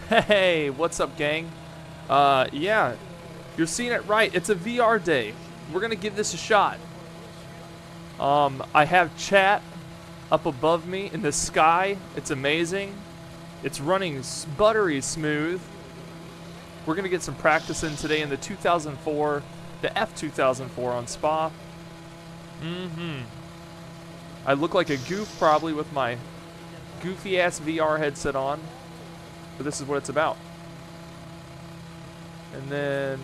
Hey, what's up, gang? Yeah, you're seeing it right. It's a VR day. We're gonna give this a shot. I have chat up above me in the sky. It's amazing. It's running buttery smooth. We're gonna get some practice in today in the 2004, the F2004 on Spa. I look like a goof probably with my goofy ass VR headset on, but this is what it's about. And then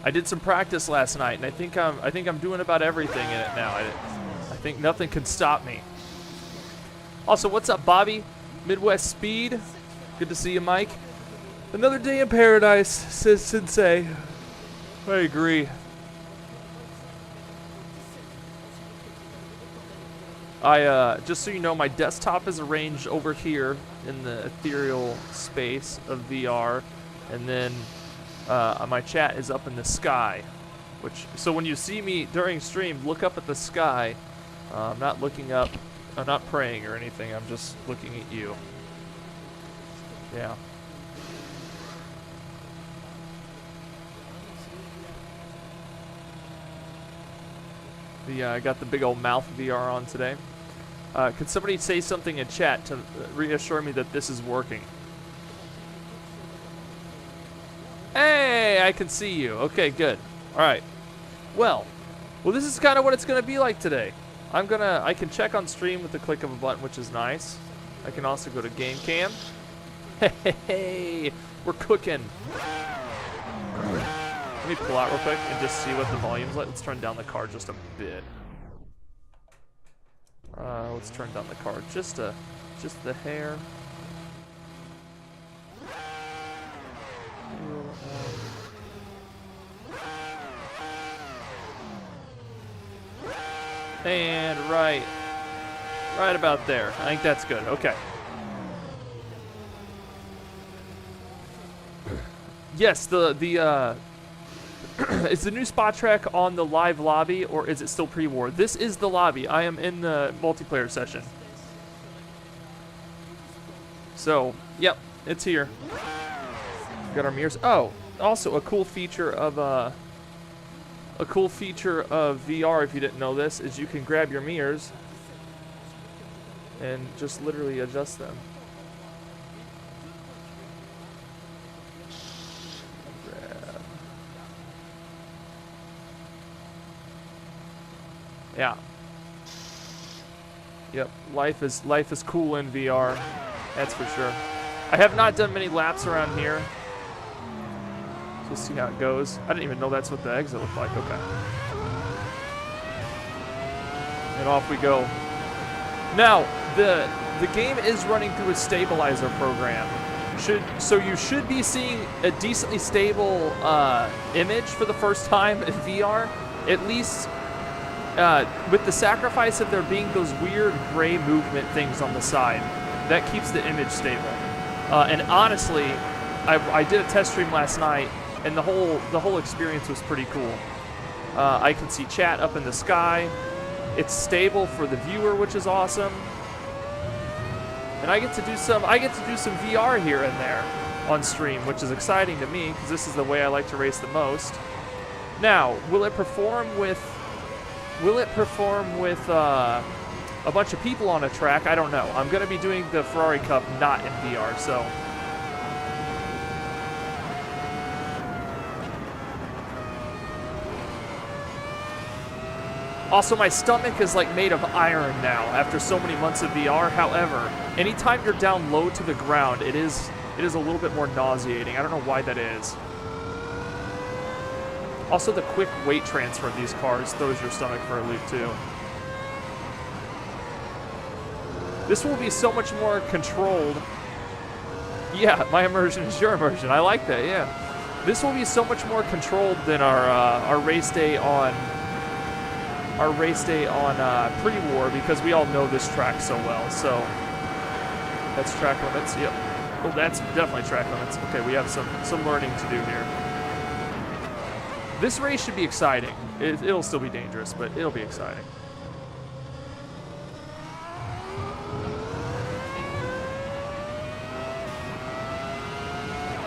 I did some practice last night, and I think I'm doing about everything in it now. I think nothing can stop me. Also, what's up, Bobby? Midwest Speed. Good to see you, Mike. Another day in paradise, says Sensei. I agree. Just so you know, my desktop is arranged over here in the ethereal space of VR, and then my chat is up in the sky. So when you see me during stream, look up at the sky. I'm not looking up. I'm not praying or anything. I'm just looking at you. Yeah. I got the big old mouth VR on today. Could somebody say something in chat to reassure me that this is working? Hey, I can see you. Okay, good. All right. Well, this is kind of what it's gonna be like today. I can check on stream with the click of a button, which is nice. I can also go to game cam. Hey, we're cooking. Let me pull out real quick and just see what the volume's like. Let's turn down the car just a bit. Let's turn down the car just the hair. And right about there. I think that's good. Okay. Yes, is the new spot track on the live lobby, or is it still pre-war? This is the lobby. I am in the multiplayer session. So, yep, it's here. Got our mirrors. Oh, also a cool feature of VR, if you didn't know this, is you can grab your mirrors and just literally adjust them. Yeah. Yep. Life is cool in VR. That's for sure. I have not done many laps around here. Just see how it goes. I didn't even know that's what the exit looked like. Okay. And off we go. Now, the game is running through a stabilizer program. So you should be seeing a decently stable image for the first time in VR, at least. With the sacrifice of there being those weird gray movement things on the side, that keeps the image stable. And honestly, I did a test stream last night, and the whole experience was pretty cool. I can see chat up in the sky. It's stable for the viewer, which is awesome. And I get to do some VR here and there on stream, which is exciting to me because this is the way I like to race the most. Now, will it perform with a bunch of people on a track? I don't know. I'm going to be doing the Ferrari Cup not in VR, so. Also, my stomach is like made of iron now after so many months of VR. However, anytime you're down low to the ground, it is a little bit more nauseating. I don't know why that is. Also, the quick weight transfer of these cars throws your stomach for a loop, too. This will be so much more controlled. Yeah, my immersion is your immersion. I like that, yeah. This will be so much more controlled than our race day on pre-war, because we all know this track so well. So that's track limits. Yep. Oh, that's definitely track limits. Okay, we have some learning to do here. This race should be exciting. It'll still be dangerous, but it'll be exciting.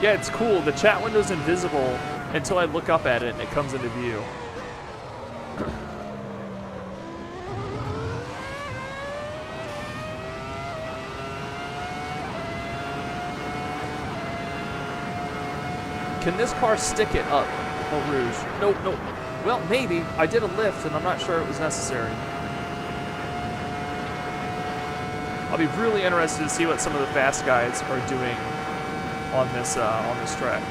Yeah, it's cool. The chat window's invisible until I look up at it and it comes into view. Can this car stick it up? Oh, Rouge. Nope, nope. Well, maybe. I did a lift, and I'm not sure it was necessary. I'll be really interested to see what some of the fast guys are doing on this track.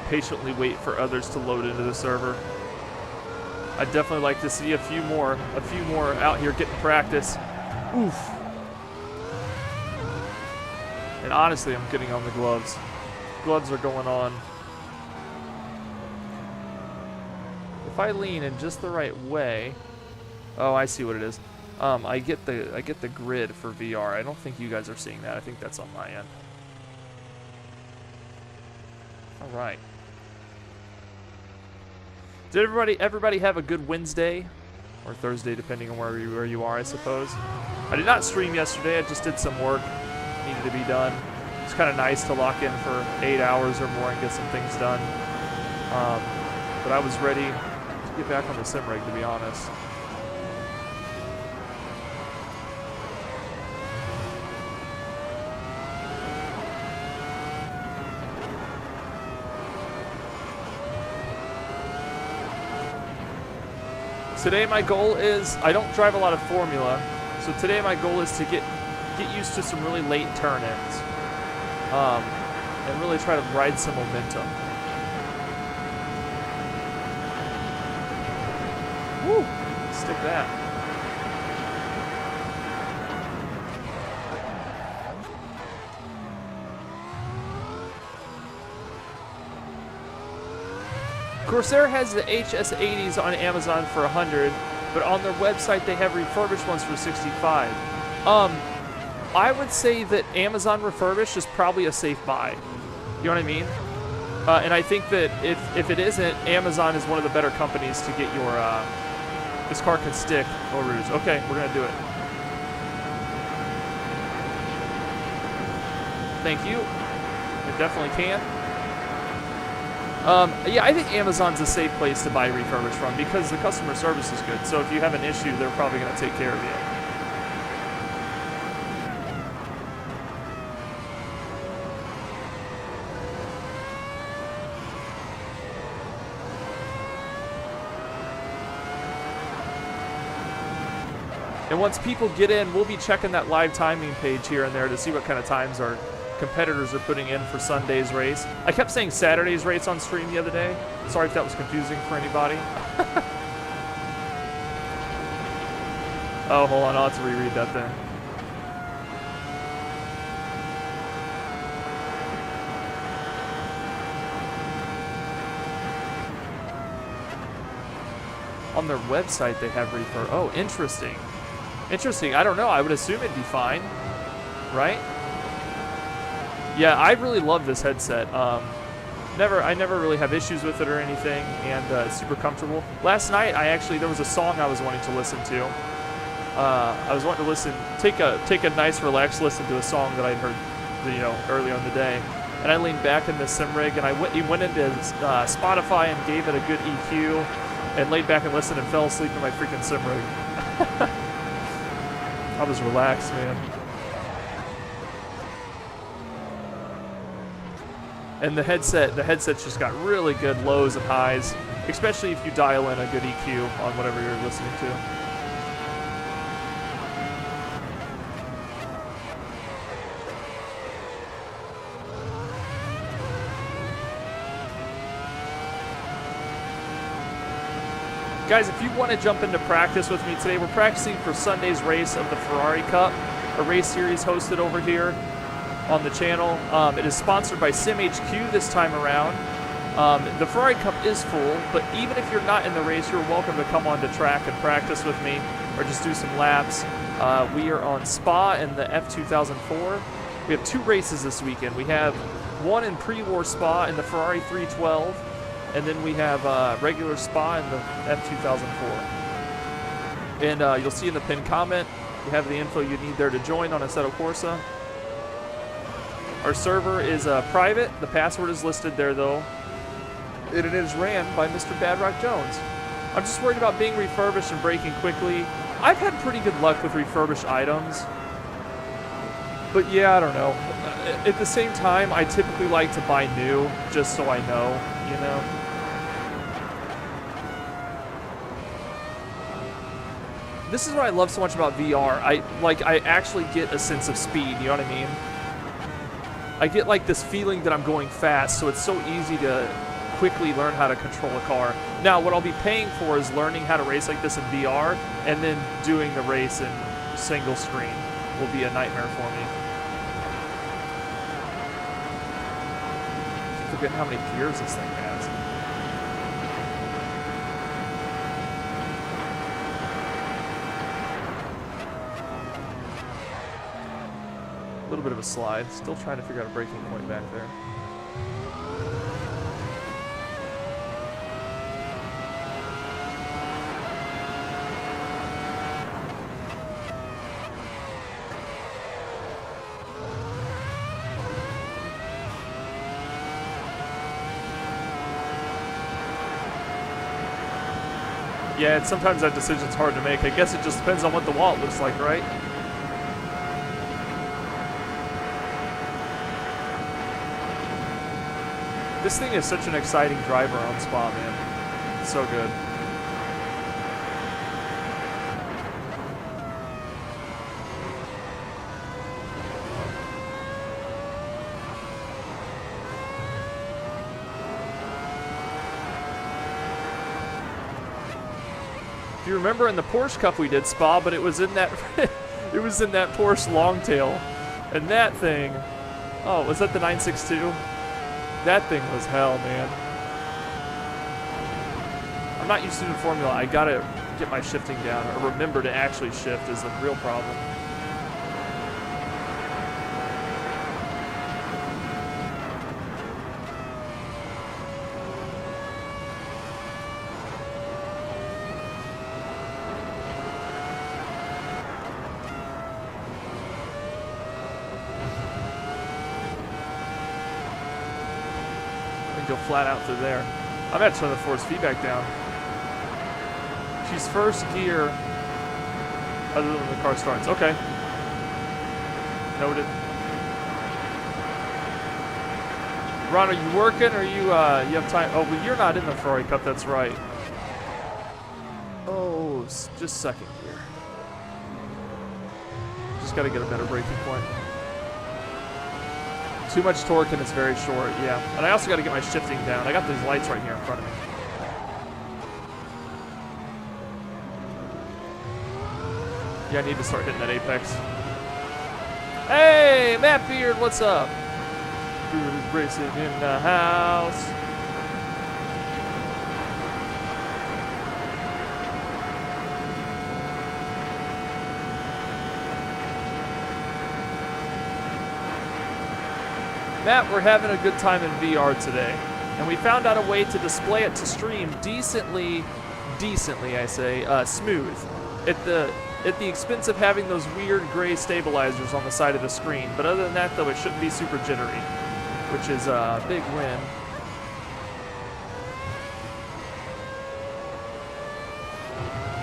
Patiently wait for others to load into the server. I'd definitely like to see a few more out here getting practice. Oof. And honestly, I'm getting on the gloves. Gloves are going on. If I lean in just the right way, oh, I see what it is. I get the grid for VR. I don't think you guys are seeing that. I think that's on my end. All right. Did everybody have a good Wednesday or Thursday, depending on where you are, I suppose? I did not stream yesterday. I just did some work needed to be done. It's kind of nice to lock in for 8 hours or more and get some things done. But I was ready to get back on the SimRig, to be honest. Today my goal is, I don't drive a lot of Formula, so today my goal is to get used to some really late turn-ins, and really try to ride some momentum. Woo! Stick that. Corsair has the HS80s on Amazon for 100, but on their website they have refurbished ones for 65. I would say that Amazon refurbished is probably a safe buy. You know what I mean? And I think that if it isn't, Amazon is one of the better companies to get your this car can stick. Oh, Rouge. Okay, we're gonna do it. Thank you. It definitely can. Yeah, I think Amazon's a safe place to buy refurbished from because the customer service is good. So if you have an issue, they're probably going to take care of you. And once people get in, we'll be checking that live timing page here and there to see what kind of times our competitors are putting in for Sunday's race. I kept saying Saturday's race on stream the other day. Sorry if that was confusing for anybody. Oh, hold on, I'll have to reread that then. On their website they have refurb. Oh, interesting. Interesting. I don't know. I would assume it'd be fine, right? Yeah, I really love this headset. I never really have issues with it or anything, and it's super comfortable. Last night, there was a song I was wanting to listen to. I was wanting to take a nice, relaxed listen to a song that I'd heard, earlier in the day. And I leaned back in the SimRig, and I went into Spotify and gave it a good EQ, and laid back and listened and fell asleep in my freaking SimRig. I was relaxed, man. And the headset's just got really good lows and highs, especially if you dial in a good EQ on whatever you're listening to. Guys, if you want to jump into practice with me today, we're practicing for Sunday's race of the Ferrari Cup, a race series hosted over here on the channel. It is sponsored by SimHQ this time around. The Ferrari Cup is full, but even if you're not in the race, you're welcome to come onto track and practice with me, or just do some laps. We are on Spa in the F2004, We have 2 races this weekend. We have one in pre-war Spa in the Ferrari 312, and then we have regular Spa in the F2004. And you'll see in the pinned comment, you have the info you need there to join on Assetto Corsa. Our server is private. The password is listed there, though. And it is ran by Mr. Badrock Jones. I'm just worried about being refurbished and breaking quickly. I've had pretty good luck with refurbished items. But yeah, I don't know. At the same time, I typically like to buy new, just so I know, you know? This is what I love so much about VR. I actually get a sense of speed, you know what I mean? I get like this feeling that I'm going fast, so it's so easy to quickly learn how to control a car. Now, what I'll be paying for is learning how to race like this in VR, and then doing the race in single screen will be a nightmare for me. I keep forgetting how many gears this thing has. A little bit of a slide. Still trying to figure out a braking point back there. Yeah, sometimes that decision's hard to make. I guess it just depends on what the wallet looks like, right? This thing is such an exciting driver on Spa, man. It's so good. If you remember in the Porsche Cup we did Spa, but it was in that it was in that Porsche Longtail, and that thing. Oh, was that the 962? That thing was hell, man. I'm not used to doing Formula. I gotta get my shifting down, or remember to actually shift is the real problem. Go flat out through there. I'm gonna turn the force feedback down. She's first gear other than the car starts. Okay. Noted. Ron, are you working or you have time? Oh, well, you're not in the Ferrari Cup, that's right. Oh, just second gear. Just gotta get a better braking point. Too much torque and it's very short, yeah. And I also got to get my shifting down. I got these lights right here in front of me. Yeah, I need to start hitting that apex. Hey, Matt Beard, what's up? Good racing in the house. Matt, we're having a good time in VR today, and we found out a way to display it to stream decently I say, smooth, at the expense of having those weird gray stabilizers on the side of the screen. But other than that, though, it shouldn't be super jittery, which is a big win.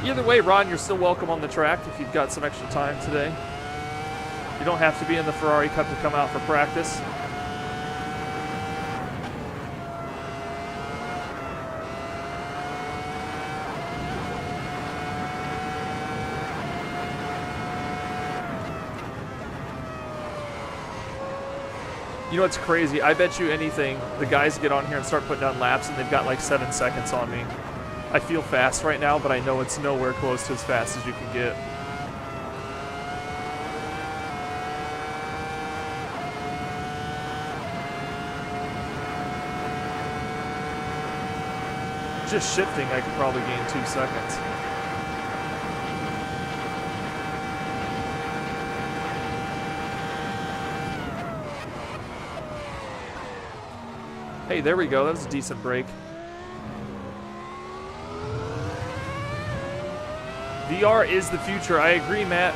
Either way, Ron, you're still welcome on the track if you've got some extra time today. You don't have to be in the Ferrari Cup to come out for practice. You know what's crazy? I bet you anything, the guys get on here and start putting down laps and they've got like 7 seconds on me. I feel fast right now, but I know it's nowhere close to as fast as you can get. Just shifting, I could probably gain 2 seconds. Hey, there we go. That was a decent break. VR is the future. I agree, Matt.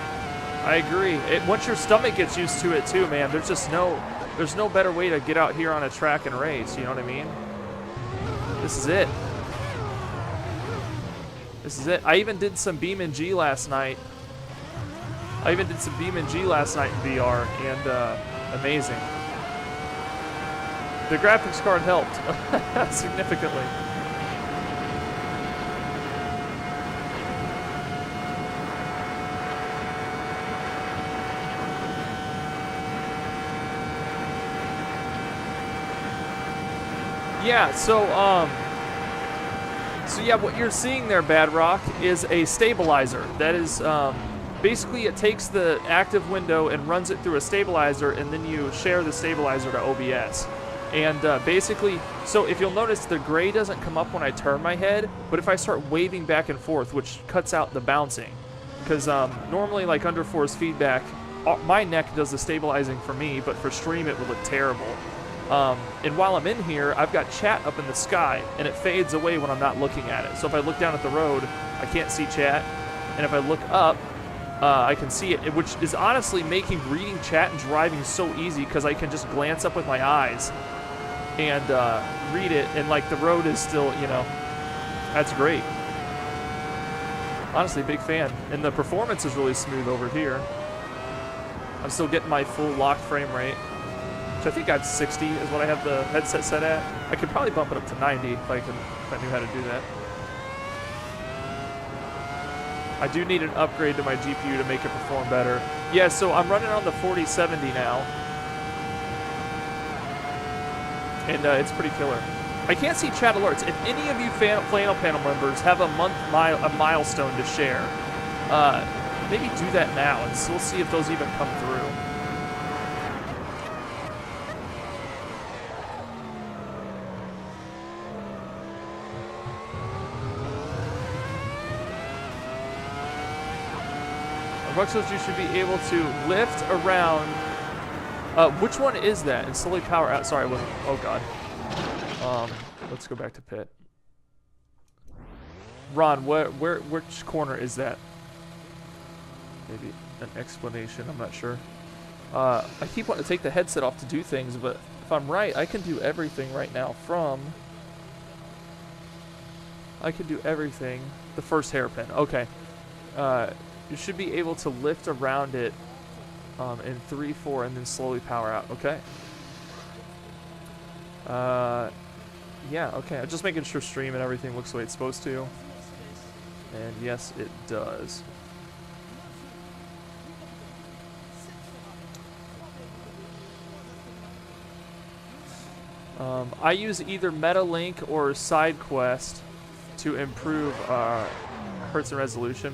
I agree. Once your stomach gets used to it too, man, there's no better way to get out here on a track and race, you know what I mean? This is it. This is it. I even did some BeamNG last night. in VR, and amazing. The graphics card helped significantly. Yeah, so yeah, what you're seeing there, Bad Rock, is a stabilizer. That is, basically it takes the active window and runs it through a stabilizer, and then you share the stabilizer to OBS. And basically, so if you'll notice, the gray doesn't come up when I turn my head, but if I start waving back and forth, which cuts out the bouncing, because normally, like under force feedback, my neck does the stabilizing for me, but for stream it would look terrible. And while I'm in here, I've got chat up in the sky, and it fades away when I'm not looking at it. So if I look down at the road, I can't see chat, and if I look up, I can see it, which is honestly making reading chat and driving so easy, because I can just glance up with my eyes and read it, and like the road is still, you know, that's great. Honestly, big fan. And the performance is really smooth over here. I'm still getting my full locked frame rate. So I think I've 60 is what I have the headset set at. I could probably bump it up to 90 if I knew how to do that. I do need an upgrade to my GPU to make it perform better. Yeah, so I'm running on the 4070 now. And it's pretty killer. I can't see chat alerts. If any of you Flannel Panel members have a milestone to share, maybe do that now, and we'll see if those even come through. Ruxos, you should be able to lift around. Which one is that? And slowly power out. Sorry, I wasn't. Oh god. Let's go back to pit. Ron, which corner is that? Maybe an explanation. I'm not sure. I keep wanting to take the headset off to do things, but if I'm right, I can do everything right now from. I can do everything. The first hairpin. Okay. You should be able to lift around it in 3, 4, and then slowly power out. Okay. Yeah, okay. I'm just making sure stream and everything looks the way it's supposed to. And yes, it does. I use either MetaLink or SideQuest to improve hertz and resolution.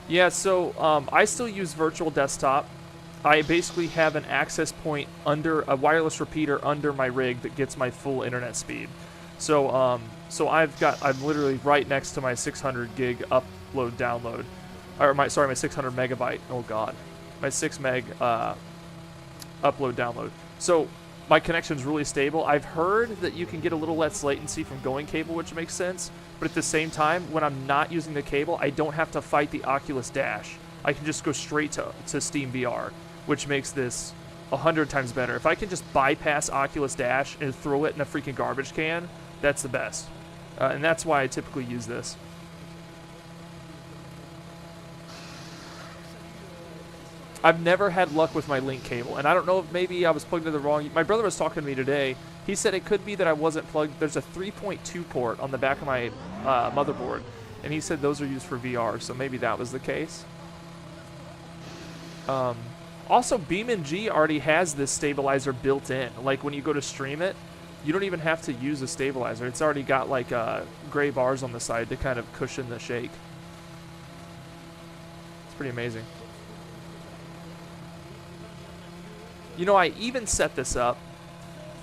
Yeah, so I still use virtual desktop. I basically have an access point under a wireless repeater under my rig that gets my full internet speed. So I'm literally right next to my 600 gig upload download, or my 600 megabyte. Oh god, my 6 meg upload download. So my connection's really stable. I've heard that you can get a little less latency from going cable, which makes sense. But at the same time, when I'm not using the cable, I don't have to fight the Oculus Dash. I can just go straight to Steam VR, which makes this 100 times better. If I can just bypass Oculus Dash and throw it in a freaking garbage can, that's the best. And that's why I typically use this. I've never had luck with my link cable, and I don't know if maybe I was plugged into the wrong. My brother was talking to me today. He said it could be that I wasn't plugged. There's a 3.2 port on the back of my motherboard, and he said those are used for VR, so maybe that was the case. Also, BeamNG already has this stabilizer built in. Like when you go to stream it, you don't even have to use a stabilizer. It's already got like gray bars on the side to kind of cushion the shake. It's pretty amazing. You know, I even set this up.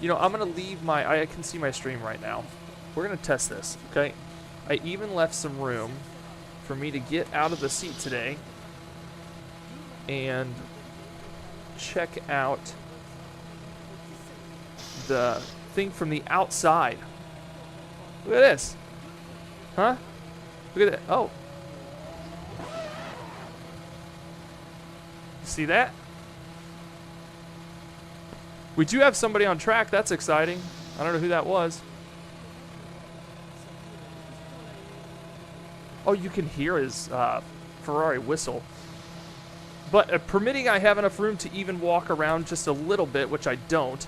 You know, I'm going to leave my... I can see my stream right now. We're going to test this, okay? I even left some room for me to get out of the seat today and check out the thing from the outside. Look at this. Huh? Look at that. Oh. See that? We do have somebody on track. That's exciting. I don't know who that was. Oh, you can hear his Ferrari whistle. But permitting I have enough room to even walk around just a little bit, which I don't.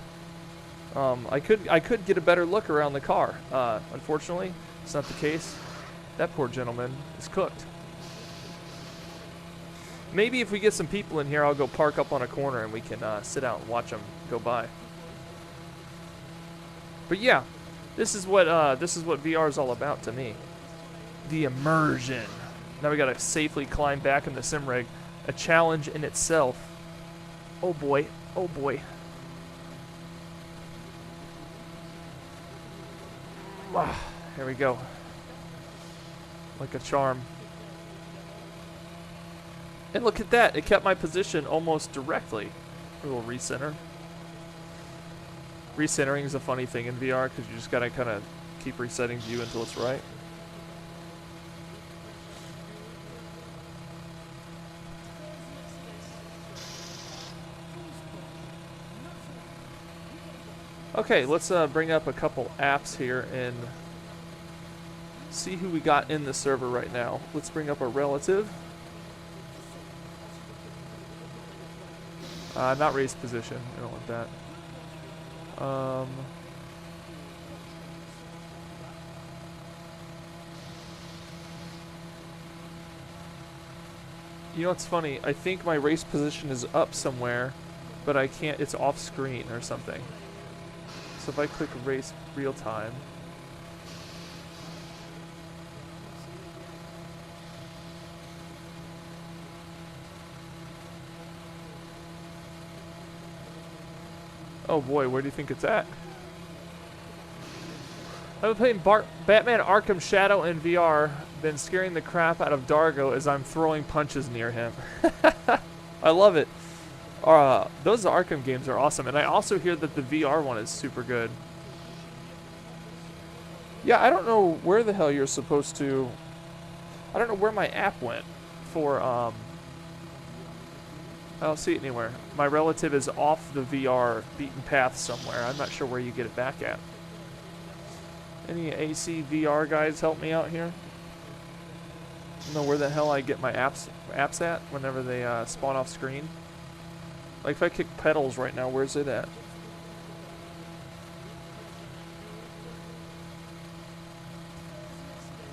I could get a better look around the car. Unfortunately, it's not the case. That poor gentleman is cooked. Maybe if we get some people in here, I'll go park up on a corner and we can sit out and watch them go by. But yeah, this is what VR is all about to me. The immersion. Now we gotta safely climb back in the SimRig. A challenge in itself. Oh boy, oh boy. Wow, here we go. Like a charm. And look at that, it kept my position almost directly. A little recenter. Recentering is a funny thing in VR because you just gotta kind of keep resetting view until it's right. Okay, let's bring up a couple apps here and see who we got in the server right now. Let's bring up a relative. Not race position. I don't want that. You know what's funny? I think my race position is up somewhere, but I can't. It's off screen or something. So if I click race real time. Oh boy, where do you think it's at? I've been playing Batman Arkham Shadow in VR, been scaring the crap out of Dargo as I'm throwing punches near him. I love it. Those Arkham games are awesome, and I also hear that the VR one is super good. Yeah, I don't know where the hell you're supposed to... I don't know where my app went for, I don't see it anywhere. My relative is off the VR beaten path somewhere. I'm not sure where you get it back at. Any AC VR guys help me out here? I don't know where the hell I get my apps at whenever they spawn off screen. Like if I kick pedals right now, where's it at?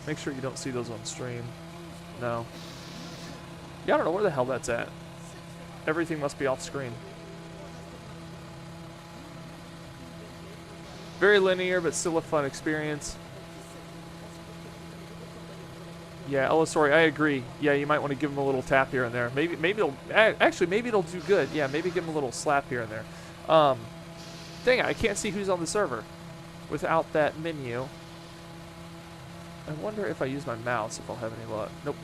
Make sure you don't see those on stream. No. Yeah, I don't know where the hell that's at. Everything must be off screen. Very linear, but still a fun experience. Yeah, Elisori, I agree. Yeah, you might want to give him a little tap here and there. Maybe it'll actually maybe it'll do good. Yeah, maybe give him a little slap here and there. Dang it, I can't see who's on the server without that menu. I wonder if I use my mouse if I'll have any luck. Nope.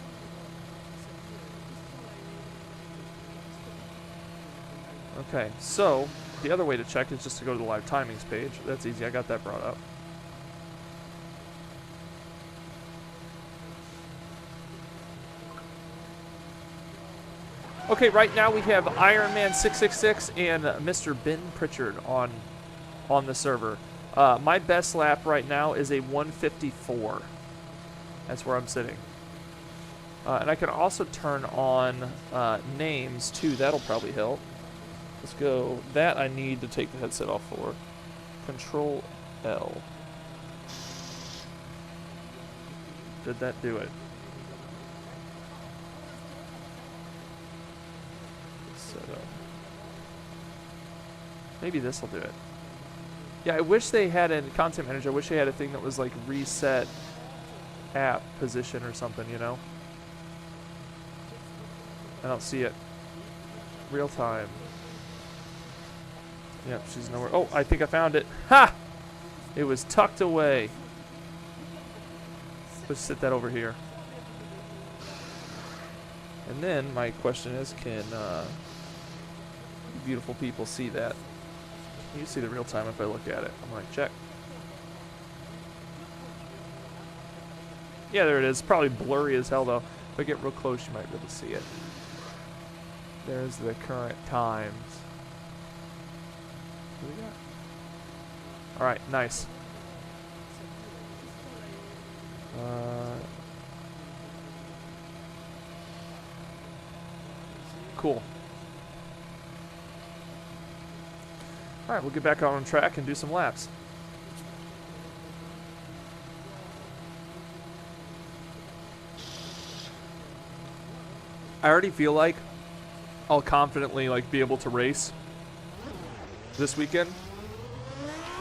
Okay, so the other way to check is just to go to the live timings page. That's easy. I got that brought up. Okay, right now we have Iron Man 666 and Mr. Ben Pritchard on the server. My best lap right now is a 154. That's where I'm sitting. And I can also turn on names too. That'll probably help. Let's go. That I need to take the headset off for. Control L. Did that do it? Maybe this will do it. Yeah, I wish they had a content manager. I wish they had a thing that was like reset app position or something, you know? I don't see it. Real time. Yep, she's nowhere. Oh, I think I found it. Ha! It was tucked away. Let's sit that over here. And then my question is, can beautiful people see that? You see the real time if I look at it. I'm like, check. Yeah, there it is. Probably blurry as hell though. If I get real close, you might be able to see it. There's the current times. What do we got? All right, nice. Cool. All right, we'll get back on track and do some laps. I already feel like I'll confidently be able to race this weekend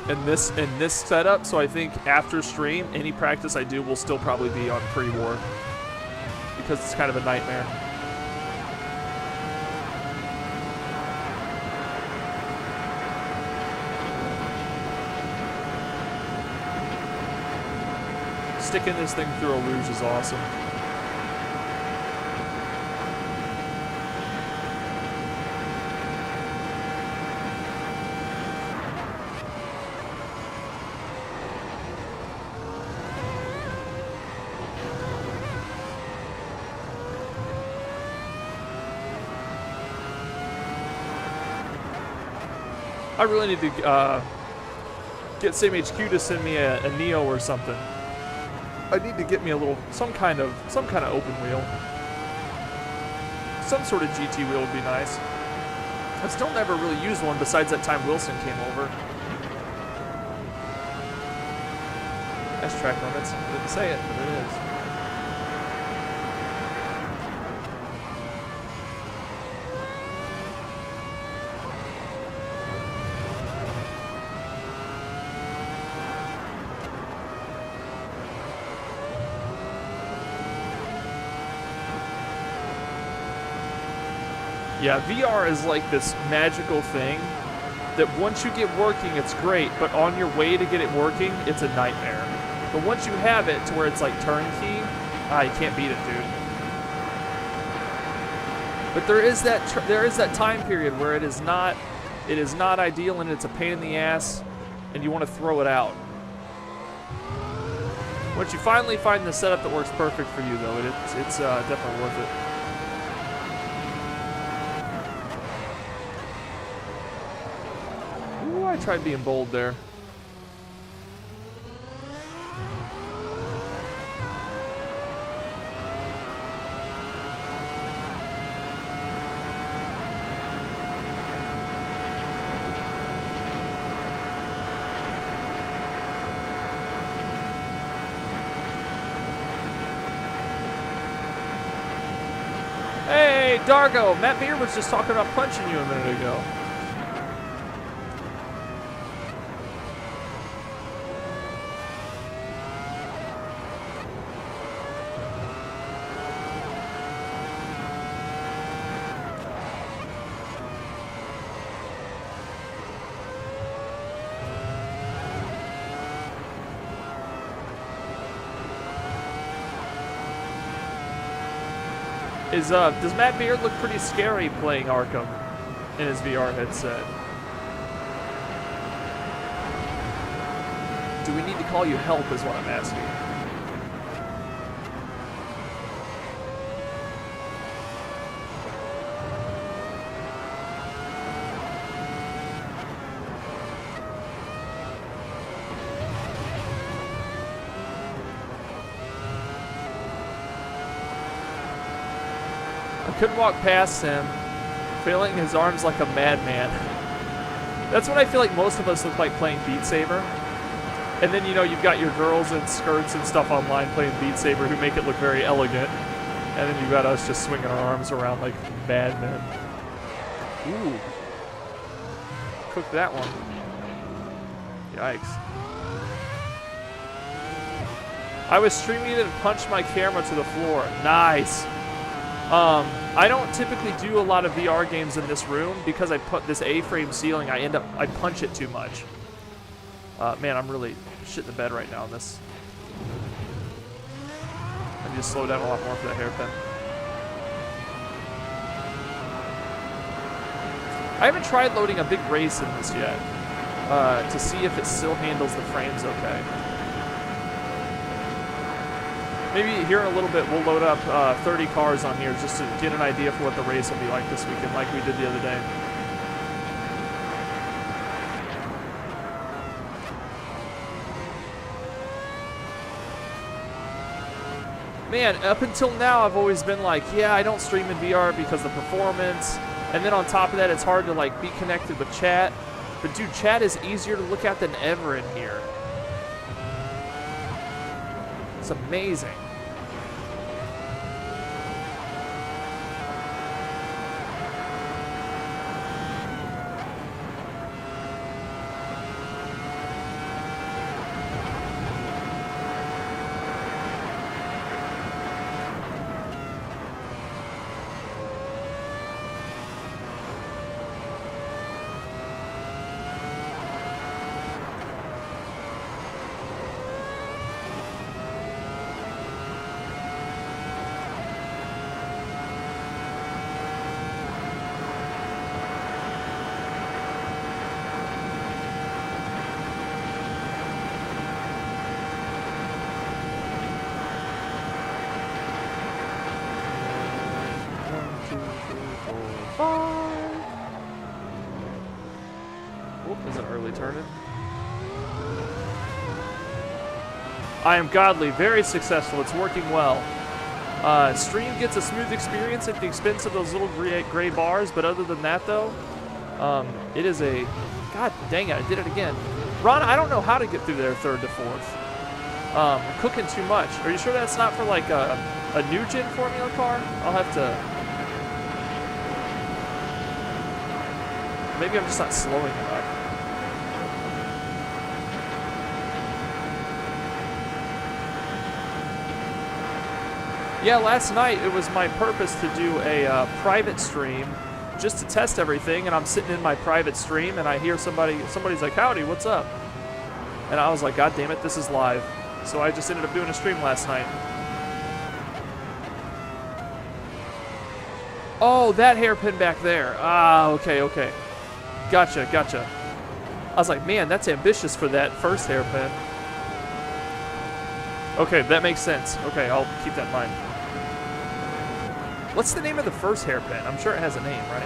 in this setup. So I think after stream, any practice I do will still probably be on pre-war because it's kind of a nightmare. Sticking this thing through a luge is awesome. I really need to get SimHQ to send me a Neo or something. I need to get me a little some kind of open wheel. Some sort of GT wheel would be nice. I still never really used one besides that time Wilson came over. That's track limits. I didn't say it, but it is. Yeah, VR is like this magical thing that once you get working, it's great, but on your way to get it working, it's a nightmare. But once you have it to where it's like turnkey, you can't beat it, dude. But there is that time period where it is not ideal and it's a pain in the ass, and you want to throw it out. Once you finally find the setup that works perfect for you, though, it's definitely worth it. I tried being bold there. Hey, Dargo! Matt Beer was just talking about punching you a minute ago. Does Matt Beard look pretty scary playing Arkham in his VR headset? Do we need to call you help is what I'm asking. Couldn't walk past him, flailing his arms like a madman. That's what I feel like most of us look like playing Beat Saber. And then, you know, you've got your girls in skirts and stuff online playing Beat Saber who make it look very elegant. And then you've got us just swinging our arms around like madmen. Ooh. Cooked that one. Yikes. I was streaming it and punched my camera to the floor. Nice. I don't typically do a lot of VR games in this room because I put this A-frame ceiling. I punch it too much. Man, I'm really shitting the bed right now on this. I need to slow down a lot more for that hairpin. I haven't tried loading a big race in this yet. to see if it still handles the frames okay. Maybe here in a little bit we'll load up 30 cars on here just to get an idea for what the race will be like this weekend, like we did the other day. Man, up until now I've always been like, yeah, I don't stream in VR because of the performance, and then on top of that it's hard to like be connected with chat. But dude, chat is easier to look at than ever in here. It's amazing. I am godly, very successful, it's working well. Stream gets a smooth experience at the expense of those little gray bars, but other than that though, it is a, god dang it, I did it again. Ron, I don't know how to get through there third to fourth. I'm cooking too much. Are you sure that's not for like a new gen Formula car? I'll have to, maybe I'm just not slowing enough. Yeah, last night it was my purpose to do a private stream just to test everything, and I'm sitting in my private stream and I hear somebody's like, howdy, what's up? And I was like, god damn it, this is live. So I just ended up doing a stream last night. Oh, that hairpin back there. Ah, okay. Gotcha. I was like, man, that's ambitious for that first hairpin. Okay, that makes sense. Okay, I'll keep that in mind. What's the name of the first hairpin? I'm sure it has a name, right?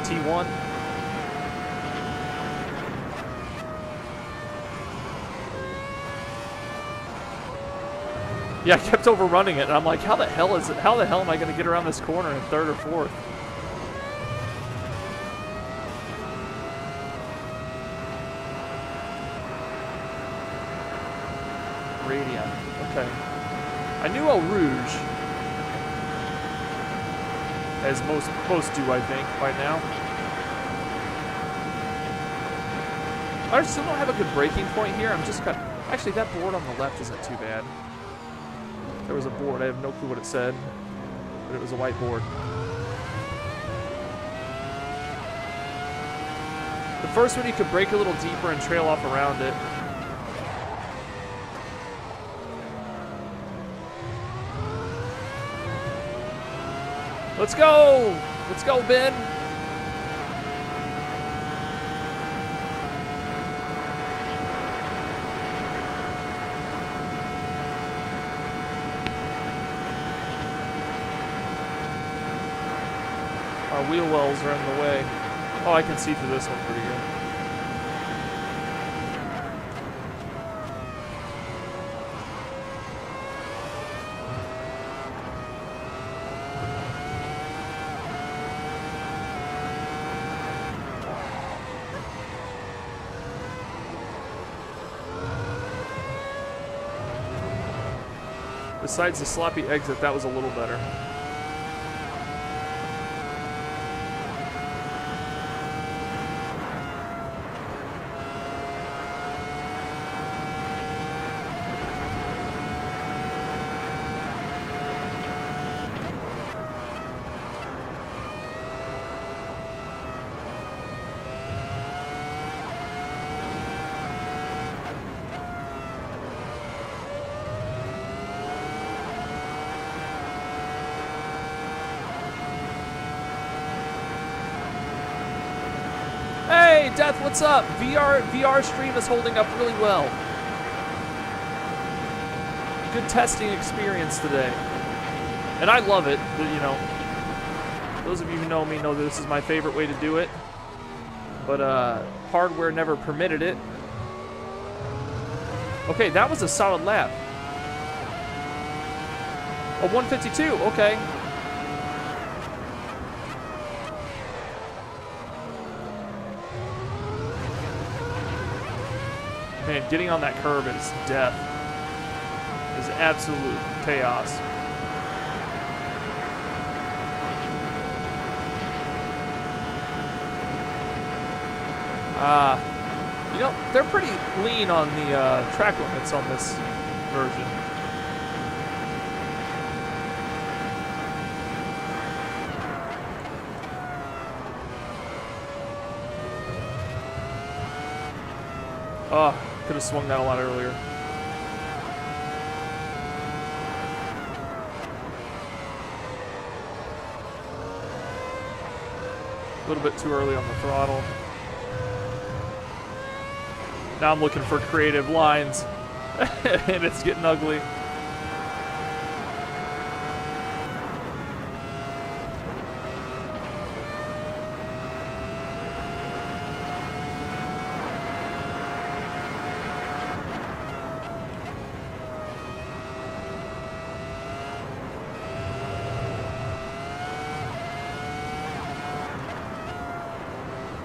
T1? Yeah, I kept overrunning it, and I'm like, how the hell am I going to get around this corner in third or fourth? Radiant. Okay. I knew Eau Rouge, as most do, I think, by now. I still don't have a good braking point here. I'm just actually, that board on the left isn't too bad. There was a board. I have no clue what it said, but it was a white board. The first one you could brake a little deeper and trail off around it. Let's go! Let's go, Ben! Our wheel wells are in the way. Oh, I can see through this one pretty good. Besides the sloppy exit, that was a little better. Hey, Death, what's up? VR stream is holding up really well. Good testing experience today. And I love it, you know. Those of you who know me know that this is my favorite way to do it. But hardware never permitted it. Okay, that was a solid lap. A 152, okay. Man, getting on that curb is death. Is absolute chaos. You know, they're pretty lean on the track limits on this version. Oh, could have swung that a lot earlier. A little bit too early on the throttle. Now I'm looking for creative lines, and it's getting ugly.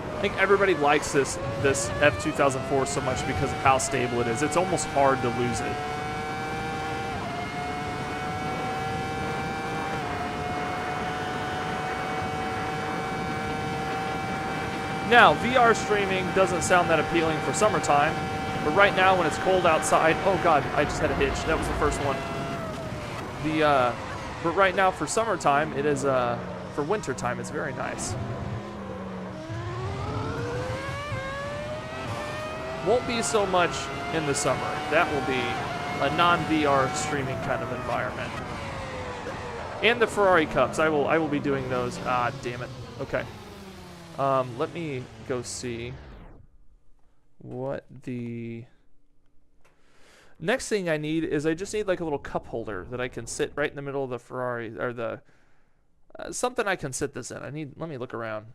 I think everybody likes this F2004 so much because of how stable it is. It's almost hard to lose it. Now, VR streaming doesn't sound that appealing for summertime, but right now when it's cold outside, oh god, I just had a hitch. That was the first one. But right now for summertime, it is, for wintertime, it's very nice. Won't be so much in the summer. That will be a non-VR streaming kind of environment. And the Ferrari Cups, I will be doing those. Ah, damn it. Okay. Let me go see what the next thing I need is. I just need like a little cup holder that I can sit right in the middle of the Ferrari, or the something I can sit this in. Let me look around.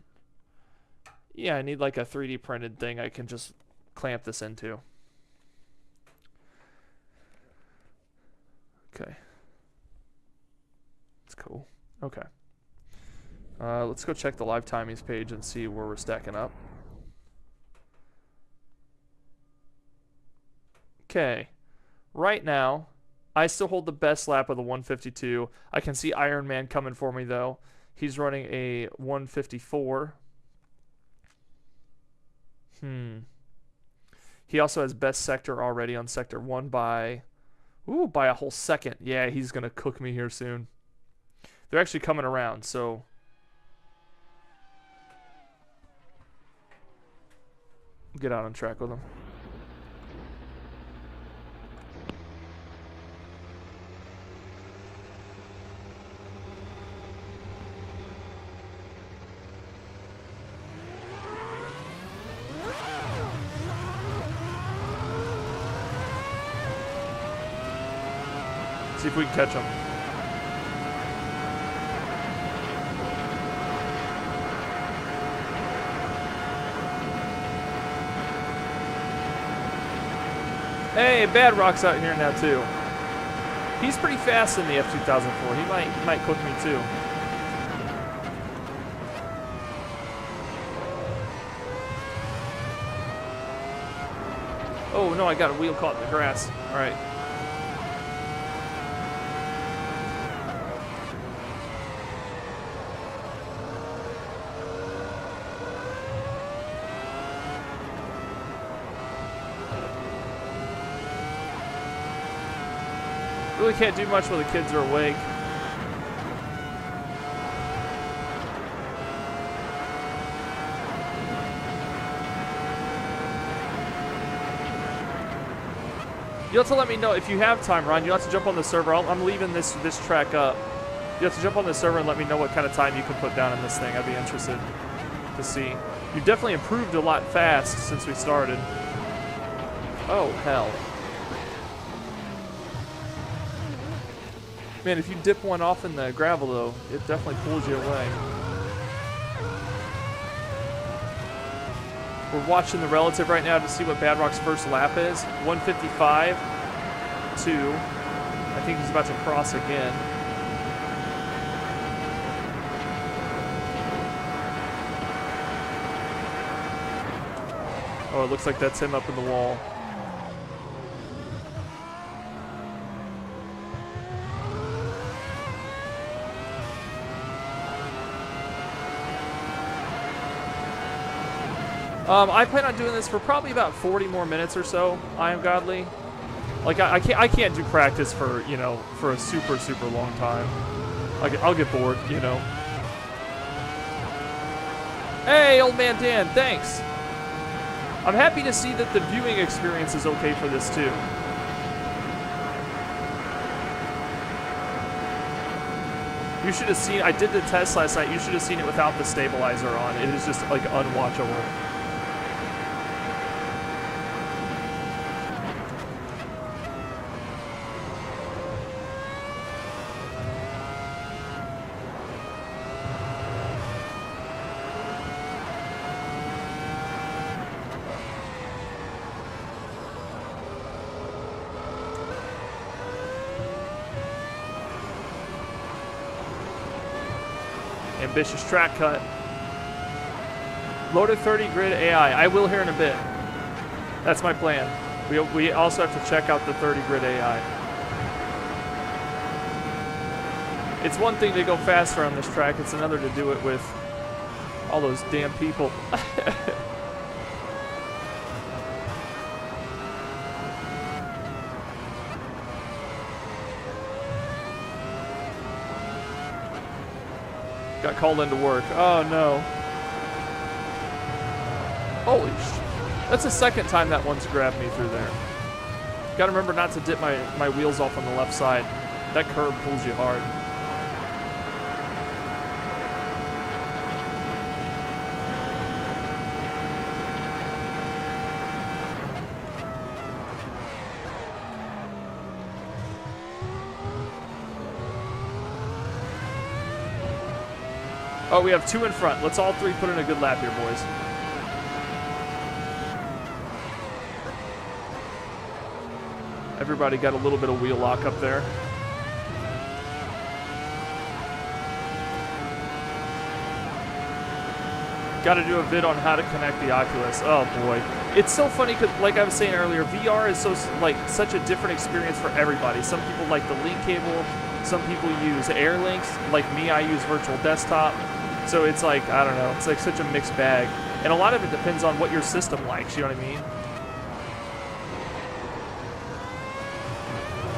Yeah, I need like a 3D printed thing I can just clamp this into. Okay. That's cool. Okay. Let's go check the live timings page and see where we're stacking up. Okay. Right now, I still hold the best lap of the 152. I can see Iron Man coming for me, though. He's running a 154. He also has best sector already on sector 1 by a whole second. Yeah, he's going to cook me here soon. They're actually coming around, so get out on track with them. See if we can catch them. Hey, Bad Rock's out here now too. He's pretty fast in the F2004. He might cook me too. Oh no, I got a wheel caught in the grass. All right. Really can't do much while the kids are awake. You'll have to let me know if you have time, Ron. You'll have to jump on the server. I'm leaving this track up. You have to jump on the server and let me know what kind of time you can put down in this thing. I'd be interested to see. You've definitely improved a lot fast since we started. Oh, hell. Man, if you dip one off in the gravel, though, it definitely pulls you away. We're watching the relative right now to see what Badrock's first lap is. 155, 2. I think he's about to cross again. Oh, it looks like that's him up in the wall. I plan on doing this for probably about 40 more minutes or so. I am godly. Like I can't do practice for, you know, for a super long time. I'll get bored, you know. Hey, old man Dan, thanks. I'm happy to see that the viewing experience is okay for this too. You should have seen, I did the test last night, you should have seen it without the stabilizer on. It is just like unwatchable. Ambitious track cut. Loaded 30 grid AI. I will here in a bit. That's my plan. We also have to check out the 30 grid AI. It's one thing to go faster on this track. It's another to do it with all those damn people. Got called into work. Oh no. Holy sh! That's the second time that one's grabbed me through there. Gotta remember not to dip my wheels off on the left side. That curb pulls you hard. Oh, we have 2 in front. Let's all 3 put in a good lap here, boys. Everybody got a little bit of wheel lock up there. Got to do a vid on how to connect the Oculus. Oh boy, it's so funny because, like I was saying earlier, VR is so such a different experience for everybody. Some people like the link cable. Some people use Air Links. Like me, I use virtual desktop. So it's like, I don't know, it's like such a mixed bag. And a lot of it depends on what your system likes, you know what I mean?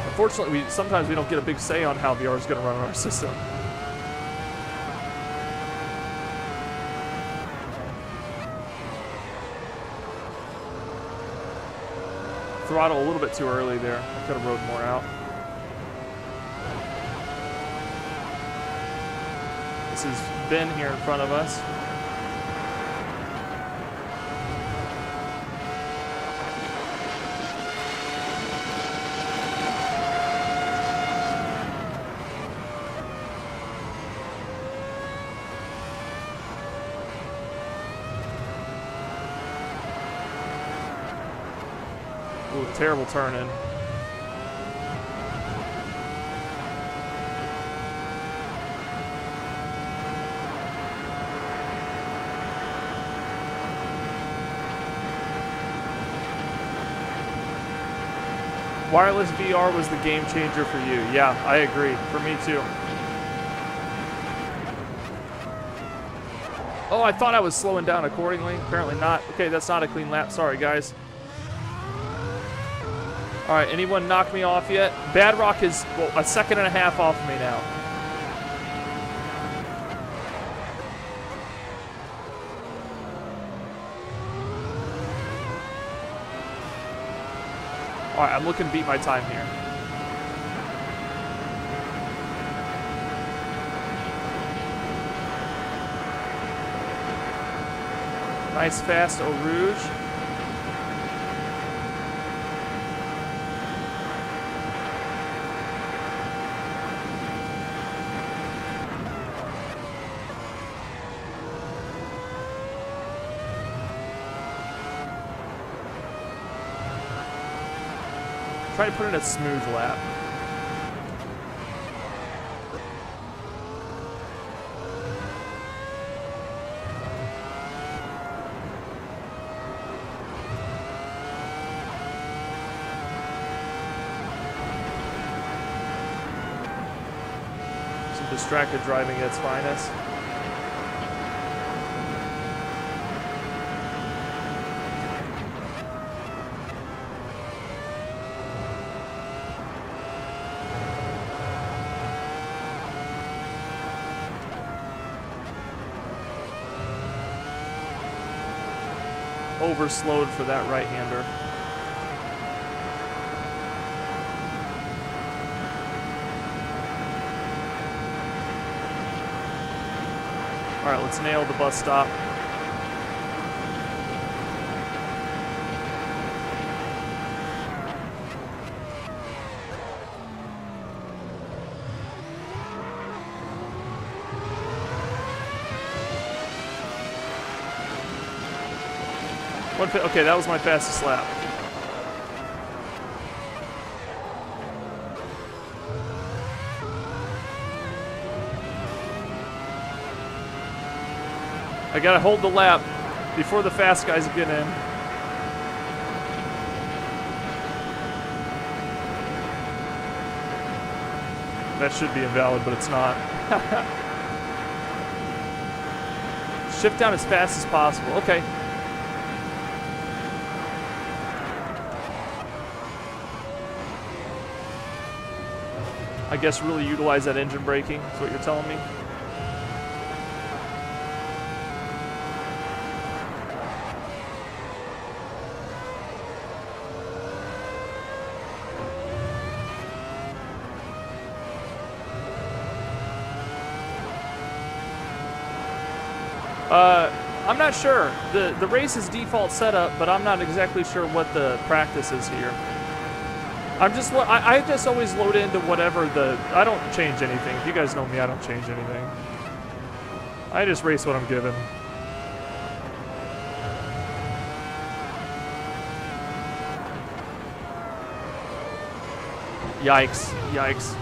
Unfortunately, sometimes we don't get a big say on how VR is going to run on our system. Throttle a little bit too early there. I could have rode more out. This is Ben here in front of us. Ooh, terrible turn in. Wireless VR was the game changer for you. Yeah, I agree. For me too. Oh, I thought I was slowing down accordingly. Apparently not. Okay, that's not a clean lap. Sorry, guys. All right, anyone knock me off yet? Badrock is, well, a second and a half off of me now. All right, I'm looking to beat my time here. Nice fast Eau Rouge. Try to put in a smooth lap. Some distracted driving at its finest. Overslowed for that right-hander. All right, let's nail the bus stop. Okay, that was my fastest lap. I gotta hold the lap before the fast guys get in. That should be invalid, but it's not. Shift down as fast as possible. Okay. I guess really utilize that engine braking, is what you're telling me. I'm not sure. The race is default setup, but I'm not exactly sure what the practice is here. I just always load into whatever I don't change anything. If you guys know me, I don't change anything. I just race what I'm given. Yikes. Yikes.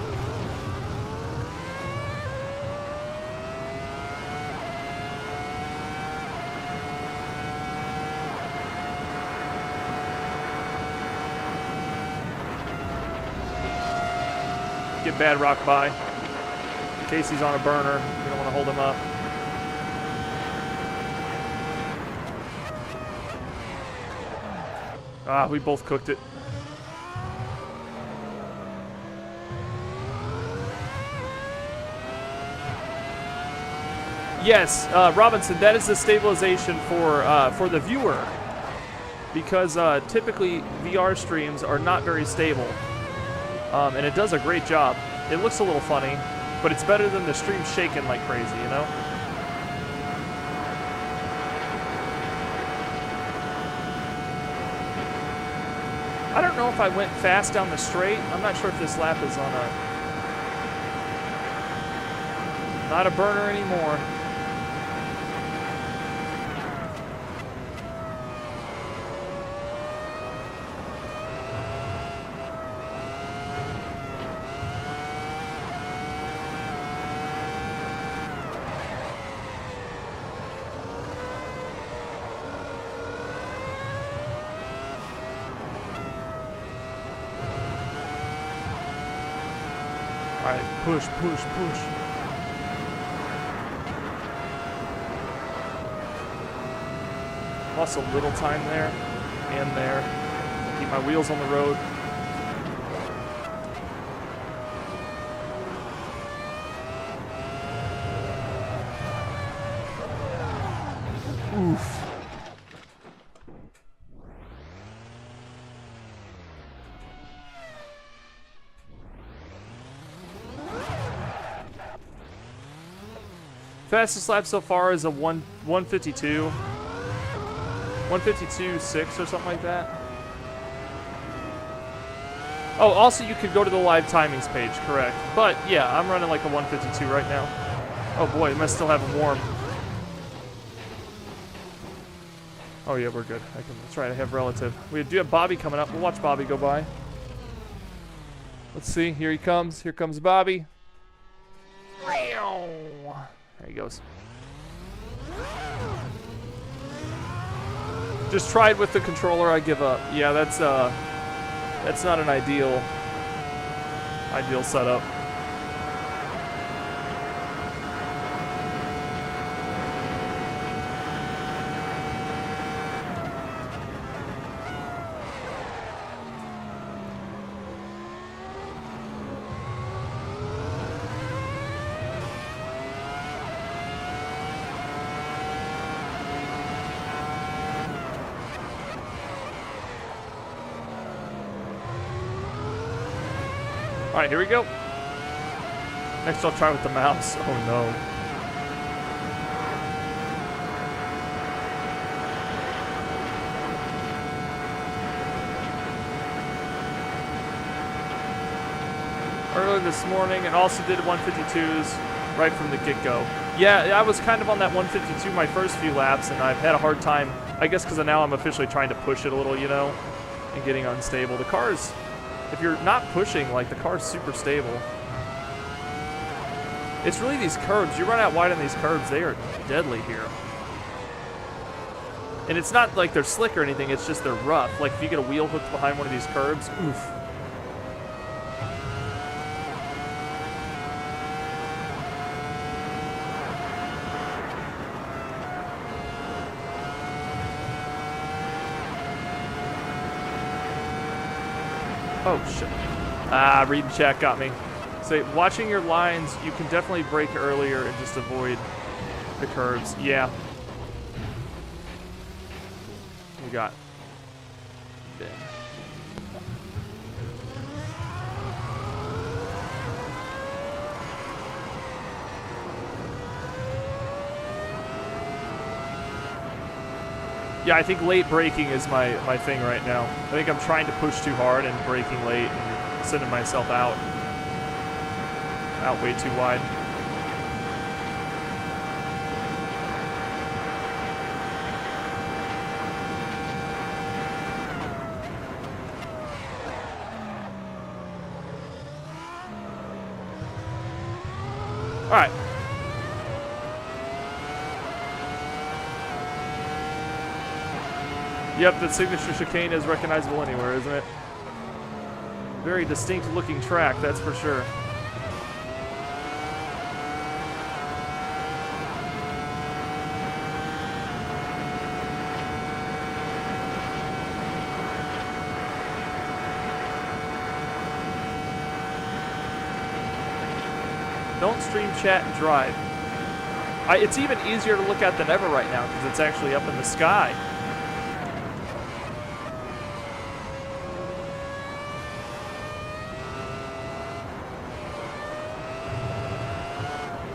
Get Bad Rock by. In case he's on a burner, you don't want to hold him up. Ah, we both cooked it. Yes, Robinson, that is the stabilization for the viewer, because typically VR streams are not very stable. And it does a great job. It looks a little funny, but it's better than the stream shaking like crazy, you know? I don't know if I went fast down the straight. I'm not sure if this lap is on not a burner anymore. Push, push, push. Lost a little time there and there. Keep my wheels on the road. Oof. Fastest lap so far is a 152. 152.6 or something like that. Oh, also you could go to the live timings page, correct. But yeah, I'm running like a 152 right now. Oh boy, am I still having warm. Oh yeah, we're good. That's right, I have relative. We do have Bobby coming up. We'll watch Bobby go by. Let's see, here he comes. Here comes Bobby. There he goes. Just tried with the controller, I give up. Yeah, that's not an ideal setup. All right, here we go. Next, I'll try with the mouse. Oh no. Earlier this morning, and also did 152s right from the get-go. Yeah, I was kind of on that 152 my first few laps, and I've had a hard time, I guess because now I'm officially trying to push it a little, you know, and getting unstable. The car's, if you're not pushing, like, the car's super stable. It's really these curbs. You run out wide on these curbs, they are deadly here. And it's not like they're slick or anything, it's just they're rough. Like, if you get a wheel hooked behind one of these curbs, oof. Oh, shit. Ah, read and chat got me. So, watching your lines, you can definitely brake earlier and just avoid the curves. Yeah. We got Ben. Yeah, I think late braking is my thing right now. I think I'm trying to push too hard and braking late and sending myself out way too wide. All right. Yep, the signature chicane is recognizable anywhere, isn't it? Very distinct looking track, that's for sure. Don't stream, chat, and drive. It's even easier to look at than ever right now because it's actually up in the sky.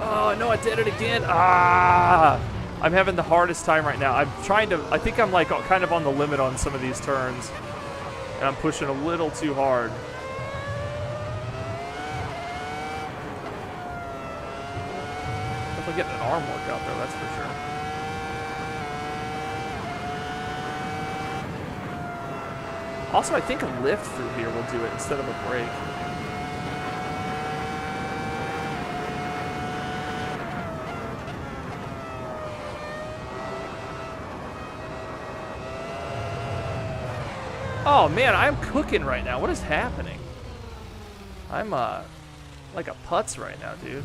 Oh, no, I did it again. Ah! I'm having the hardest time right now. I'm trying to, I think I'm like kind of on the limit on some of these turns. And I'm pushing a little too hard. Definitely getting an arm workout though, that's for sure. Also, I think a lift through here will do it instead of a brake. Oh man, I'm cooking right now. What is happening? I'm like a putz right now, dude.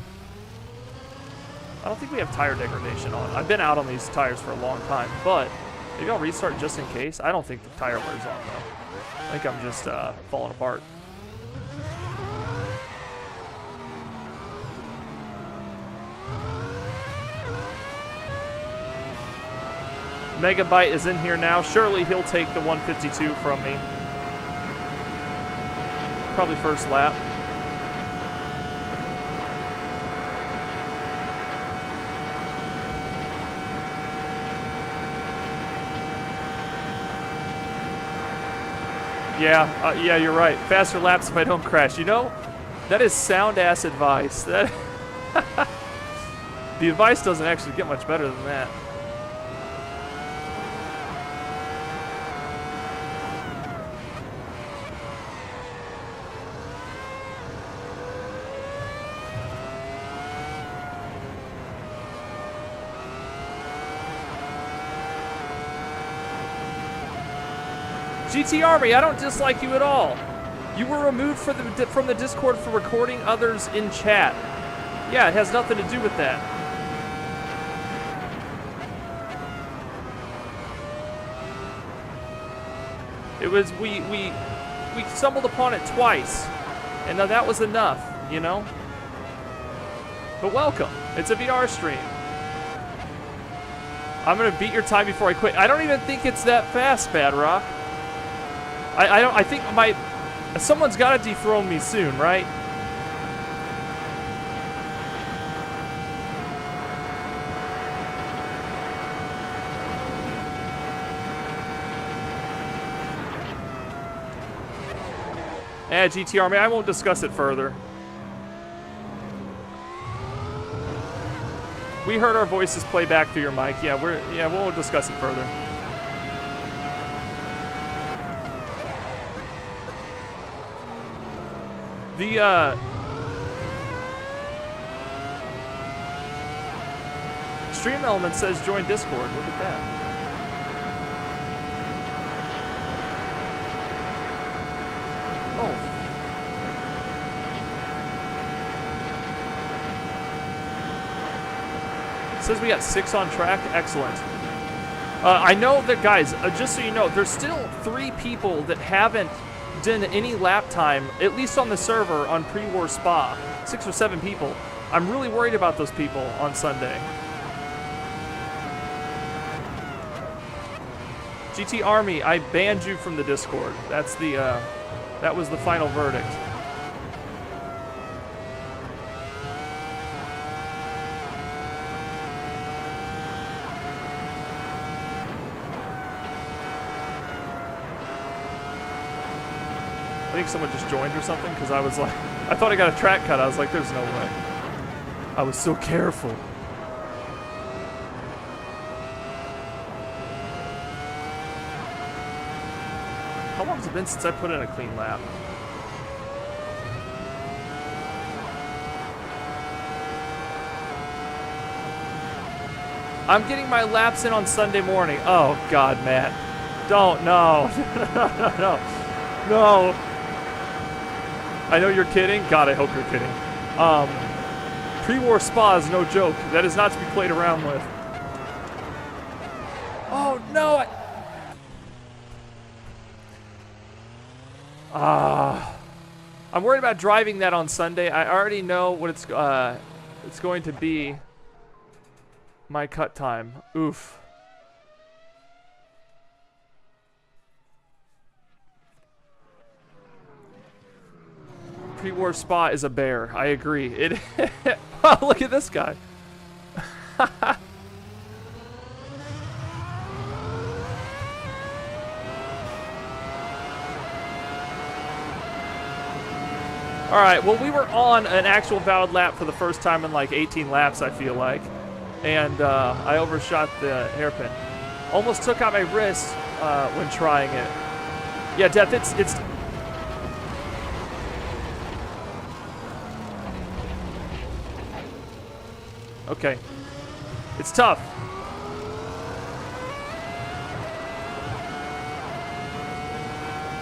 I don't think we have tire degradation on. I've been out on these tires for a long time, but maybe I'll restart just in case. I don't think the tire wears on though. I think I'm just falling apart. Megabyte is in here now. Surely he'll take the 152 from me. Probably first lap. Yeah, you're right. Faster laps if I don't crash. You know, that is sound-ass advice. That the advice doesn't actually get much better than that. GT Army, I don't dislike you at all. You were removed from the Discord for recording others in chat. Yeah, it has nothing to do with that. It was, we stumbled upon it twice, and now that was enough, you know? But welcome, it's a VR stream. I'm gonna beat your time before I quit. I don't even think it's that fast, Bad Rock. I think someone's got to dethrone me soon, right? GT Army, I won't discuss it further. We heard our voices play back through your mic. Yeah, we won't discuss it further. The Stream Element says join Discord. Look at that. Oh. It says we got 6 on track. Excellent. I know that, guys, just so you know, there's still 3 people that haven't done any lap time, at least on the server, on pre-war Spa. 6 or 7 people. I'm really worried about those people on Sunday. GT Army, I banned you from the Discord. That's the, that was the final verdict. I think someone just joined or something, because I was like, I thought I got a track cut. I was like, there's no way. I was so careful. How long has it been since I put in a clean lap? I'm getting my laps in on Sunday morning. Oh, God, Matt. Don't, no. No. I know you're kidding. God, I hope you're kidding. Pre-war Spa is no joke. That is not to be played around with. Oh, no. I'm worried about driving that on Sunday. I already know what it's going to be. My cut time. Oof. Pre-war Spa is a bear. I agree. It. Oh, look at this guy. All right. Well, we were on an actual valid lap for the first time in like 18 laps, I feel like, and I overshot the hairpin. Almost took out my wrist when trying it. Yeah, Death. It's. Okay. It's tough.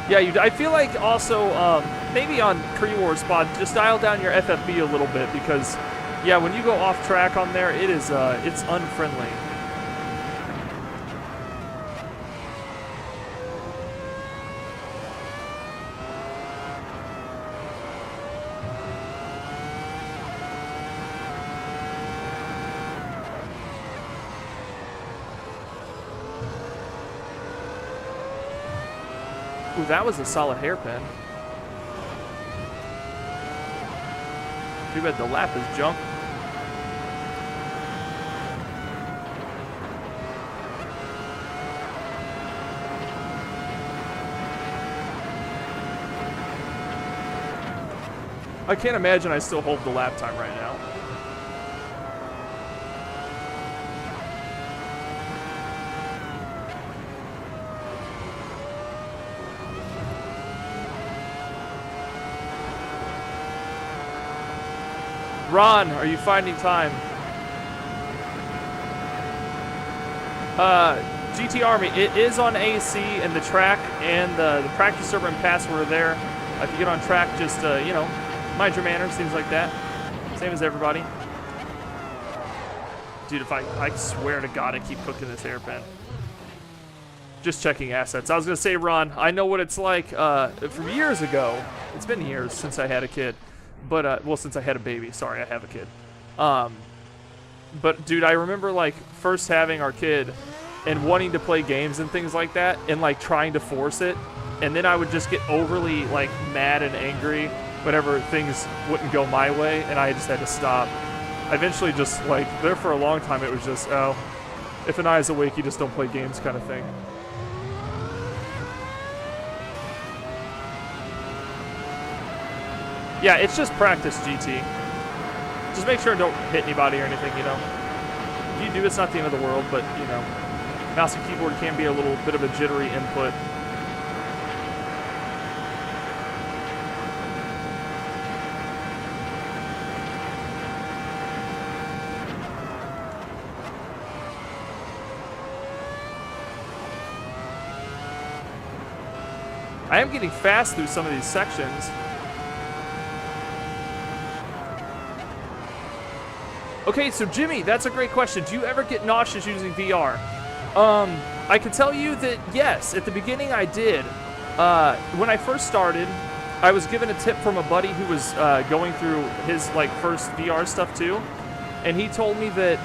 Yeah, I feel like also maybe on pre-war Spa, just dial down your FFB a little bit, because yeah, when you go off track on there, it is it's unfriendly. Ooh, that was a solid hairpin. Too bad the lap is junk. I can't imagine I still hold the lap time right now. Ron, are you finding time? GT Army, it is on AC, and the track and the practice server and password are there. If you get on track, just, you know, mind your manners, things like that. Same as everybody. Dude, if I swear to God, I keep cooking this hairpin. Just checking assets. I was going to say, Ron, I know what it's like from years ago. It's been years since I had a kid. But, well, since I had a baby. Sorry, I have a kid. But, dude, I remember, like, first having our kid and wanting to play games and things like that and, like, trying to force it. And then I would just get overly, like, mad and angry whenever things wouldn't go my way, and I just had to stop. I eventually just, like, there for a long time, it was just, oh, if an eye is awake, you just don't play games kind of thing. Yeah, it's just practice, GT. Just make sure and don't hit anybody or anything, you know. If you do, it's not the end of the world, but, you know, mouse and keyboard can be a little bit of a jittery input. I am getting fast through some of these sections. Okay, so Jimmy, that's a great question. Do you ever get nauseous using VR? I can tell you that yes, at the beginning I did. When I first started, I was given a tip from a buddy who was going through his like first VR stuff too, and he told me that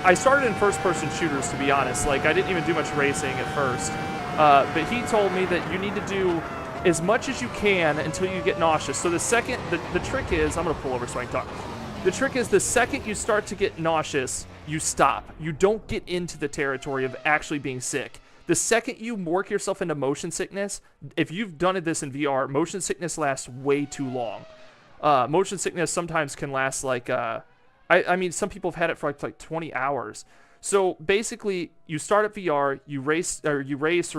I started in first-person shooters, to be honest. Like I didn't even do much racing at first, but he told me that you need to do as much as you can until you get nauseous. So the second, the trick is, I'm gonna pull over so I can talk. The trick is the second you start to get nauseous, you stop. You don't get into the territory of actually being sick. The second you work yourself into motion sickness, if you've done this in VR, motion sickness lasts way too long. Motion sickness sometimes can last like, I mean, some people have had it for like 20 hours. So basically, you start at VR, you race or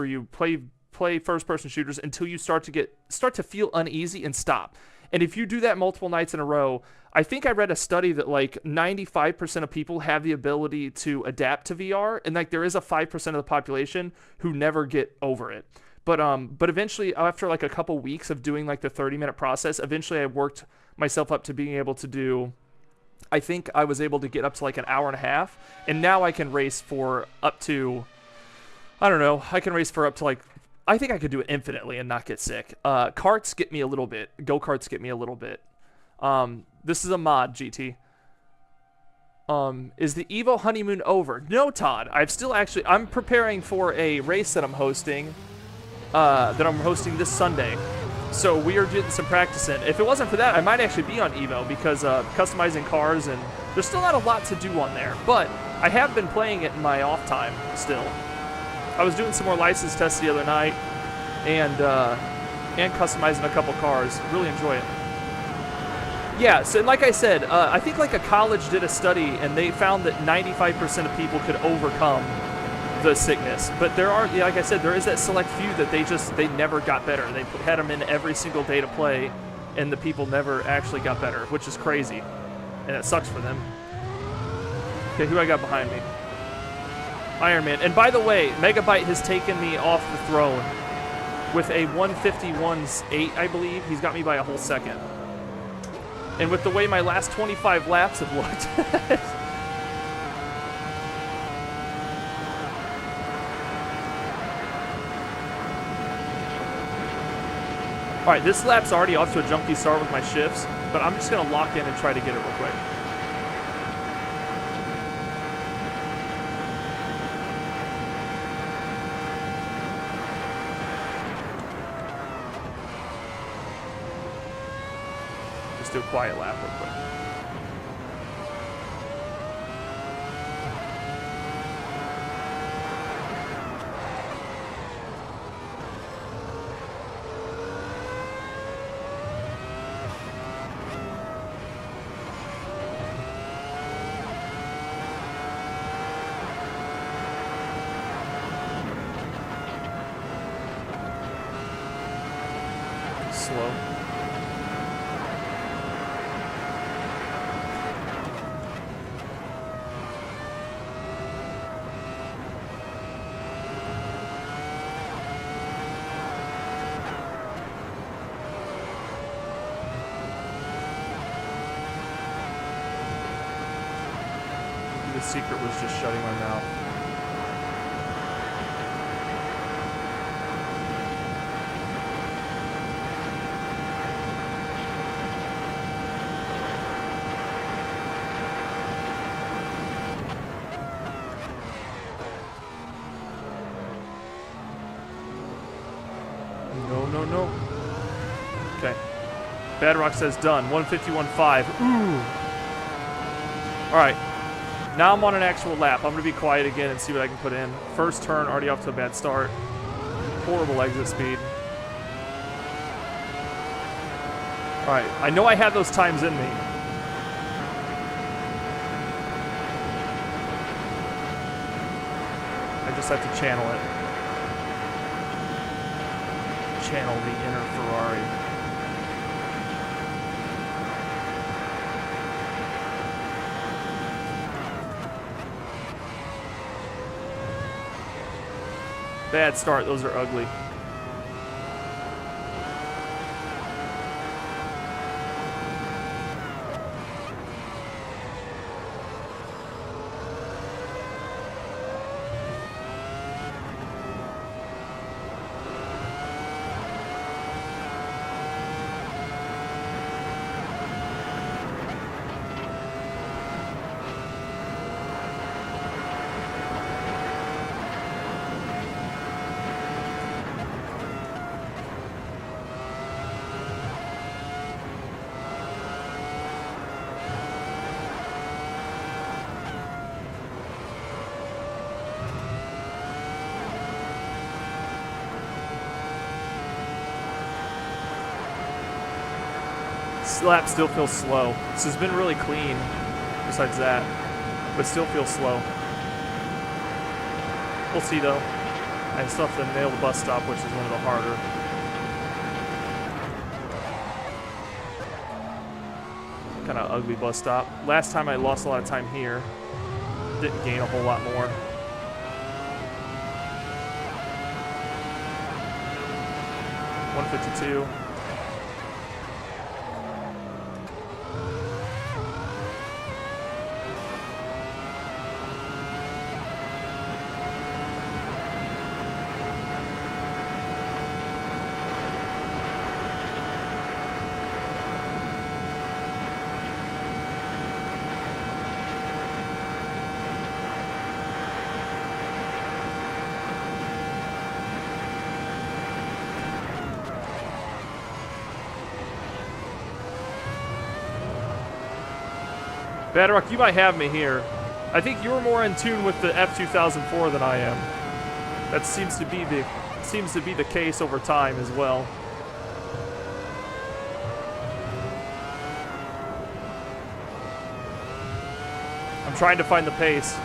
you play first-person shooters until you start to feel uneasy and stop. And if you do that multiple nights in a row, I think I read a study that like 95% of people have the ability to adapt to VR, and like there is a 5% of the population who never get over it. But eventually, after like a couple weeks of doing like the 30-minute process, eventually I worked myself up to being able to do, I think I was able to get up to like an hour and a half, and now I can race for up to, I don't know, I can race for up to like, I think I could do it infinitely and not get sick. Karts get me a little bit. Go-karts get me a little bit. This is a mod, GT. Is the Evo honeymoon over? No, Todd. I'm preparing for a race that I'm hosting, this Sunday. So we are doing some practice in. If it wasn't for that, I might actually be on Evo because customizing cars, and there's still not a lot to do on there. But I have been playing it in my off time still. I was doing some more license tests the other night, and customizing a couple cars. Really enjoy it. Yeah, so like I said, I think like a college did a study, and they found that 95% of people could overcome the sickness. But there are, like I said, there is that select few that they never got better. They had them in every single day to play, and the people never actually got better, which is crazy, and it sucks for them. Okay, who I got behind me? Iron Man. And by the way, Megabyte has taken me off the throne with a 151.8, I believe. He's got me by a whole second. And with the way my last 25 laps have looked. All right, this lap's already off to a junky start with my shifts, but I'm just going to lock in and try to get it real quick. Do a quiet lap real quick. slow. The secret was just shutting my mouth. No. Okay. Badrock says done. 151.5. Ooh. All right. Now I'm on an actual lap. I'm going to be quiet again and see what I can put in. First turn, already off to a bad start. Horrible exit speed. All right. I know I have those times in me. I just have to channel it. Channel the inner Ferrari. Bad start, those are ugly. Lap still feels slow. This has been really clean, besides that, but still feels slow. We'll see though. I still have to nail the bus stop, which is one of the harder. Kind of ugly bus stop. Last time I lost a lot of time here. Didn't gain a whole lot more. $152. Badrock, you might have me here. I think you're more in tune with the F2004 than I am. That seems to be the case over time as well. I'm trying to find the pace.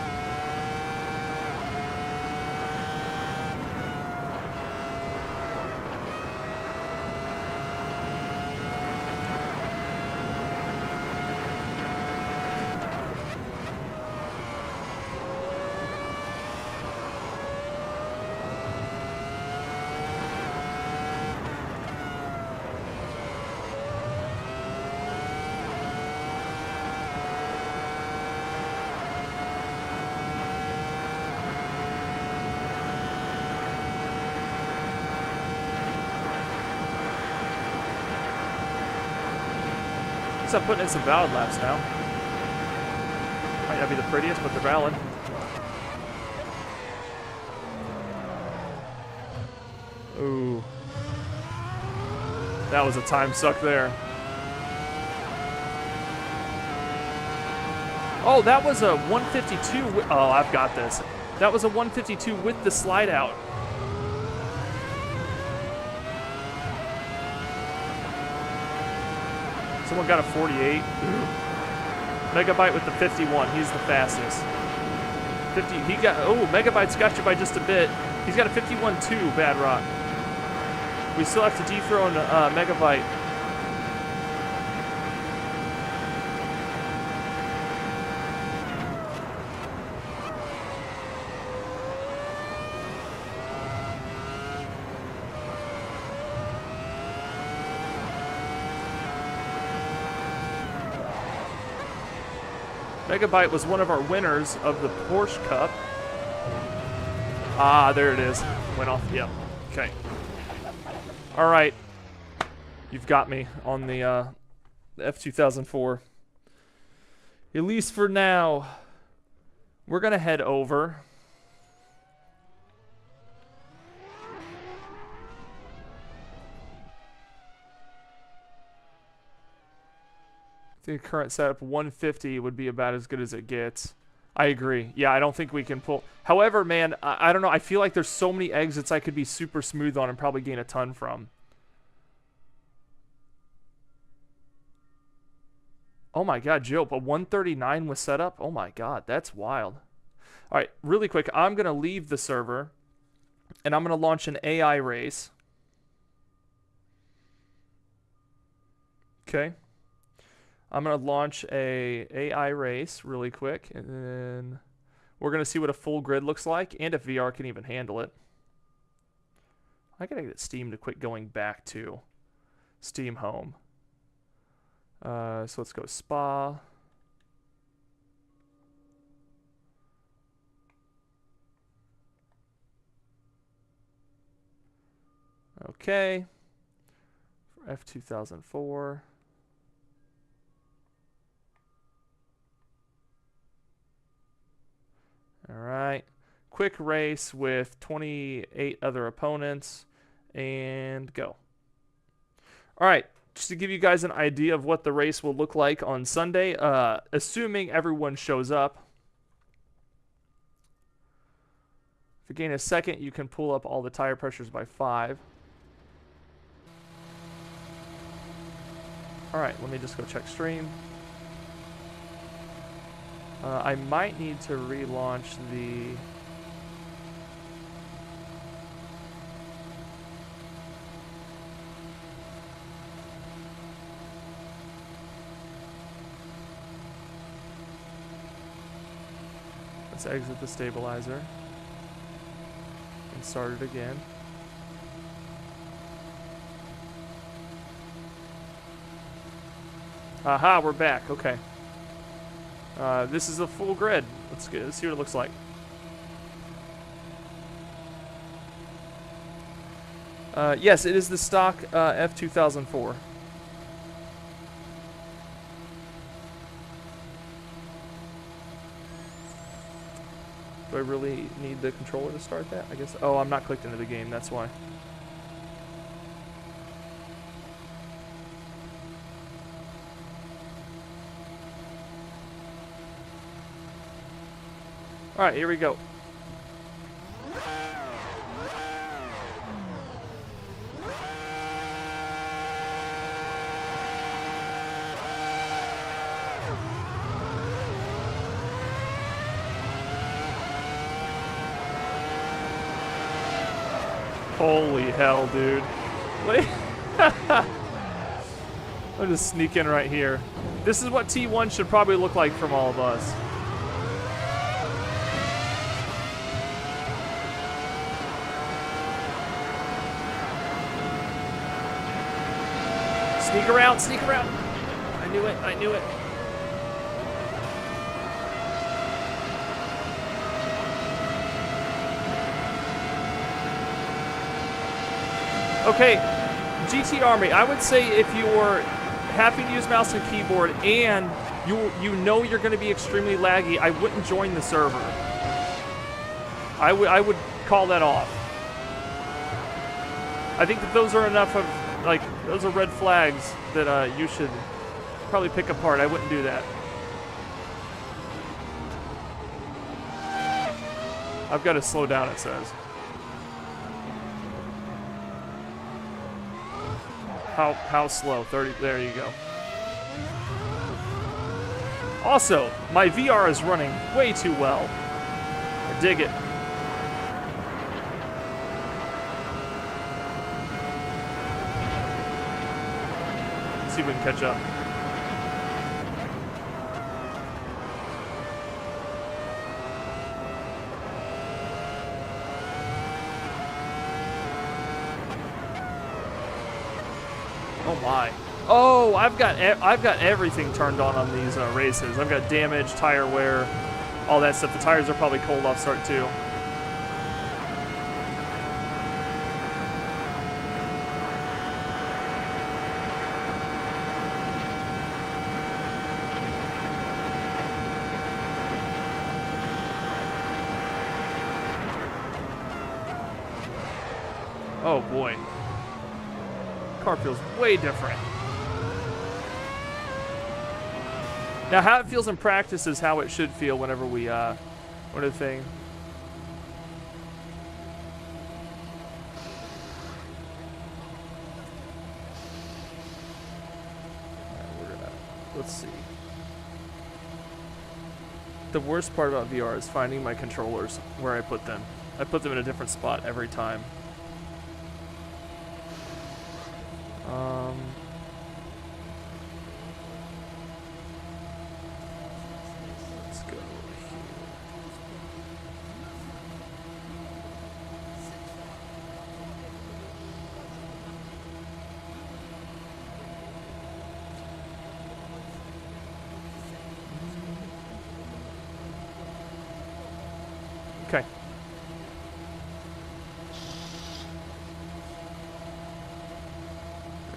I'm putting in some valid laps now. Might not be the prettiest, but they're valid. Ooh. That was a time suck there. Oh, that was a 152. Oh, I've got this. That was a 152 with the slide out. Someone got a 48. Megabyte with the 51. He's the fastest. 50. He got. Oh, Megabyte's got you by just a bit. He's got a 51-2, Badrock. We still have to dethrone Megabyte. Megabyte was one of our winners of the Porsche Cup. Ah, there it is. Went off. Yep. Okay. All right. You've got me on the F2004. At least for now. We're going to head over. I think the current setup 150 would be about as good as it gets. I agree. Yeah, I don't think we can pull. However, man, I don't know. I feel like there's so many exits I could be super smooth on and probably gain a ton from. Oh my God, Joe, a 139 was set up? Oh my God, that's wild. All right, really quick, I'm going to leave the server and I'm going to launch an AI race. Okay. I'm going to launch a AI race really quick, and then we're going to see what a full grid looks like, and if VR can even handle it. I got to get Steam to quit going back to Steam Home. So let's go Spa. Okay. For F2004. All right, quick race with 28 other opponents, and go. All right, just to give you guys an idea of what the race will look like on Sunday, assuming everyone shows up. If you gain a second, you can pull up all the tire pressures by 5. All right, let me just go check stream. I might need to relaunch the... Let's exit the stabilizer and start it again. Aha, we're back. Okay. This is a full grid. Let's see what it looks like. Yes, it is the stock F2004. Do I really need the controller to start that? I guess. Oh, I'm not clicked into the game. That's why. All right, here we go. Holy hell, dude. Wait. I'll just sneak in right here. This is what T1 should probably look like from all of us. Sneak around, sneak around. I knew it, I knew it. Okay, GT Army, I would say if you're happy to use mouse and keyboard and you know you're going to be extremely laggy, I wouldn't join the server. I would call that off. I think that those are enough of, like, those are red flags that you should probably pick apart. I wouldn't do that. I've got to slow down, it says. How slow? 30, there you go. Also, my VR is running way too well. I dig it. See if we can catch up. Oh my. Oh, I've got everything turned on these races. I've got damage, tire wear, all that stuff. The tires are probably cold off start too. Oh boy. Car feels way different. Now, how it feels in practice is how it should feel whenever we, what a thing. Alright, we're gonna, let's see. The worst part about VR is finding my controllers where I put them. I put them in a different spot every time. Let's go here. Okay.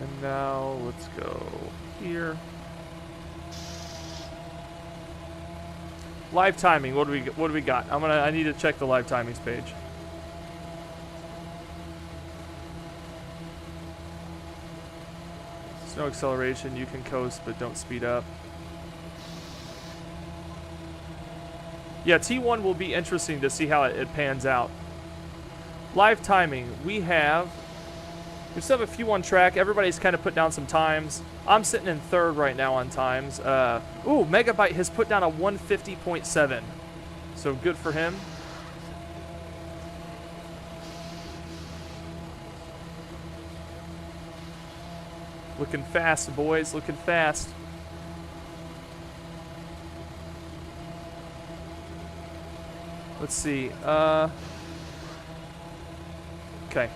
And now let's go here. Live timing. What do we got? I need to check the live timings page. There's no acceleration. You can coast, but don't speed up. Yeah, T1 will be interesting to see how it pans out. Live timing. We still have a few on track. Everybody's kind of put down some times. I'm sitting in third right now on times. Ooh, Megabyte has put down a 150.7. So good for him. Looking fast, boys. Looking fast. Let's see. Okay.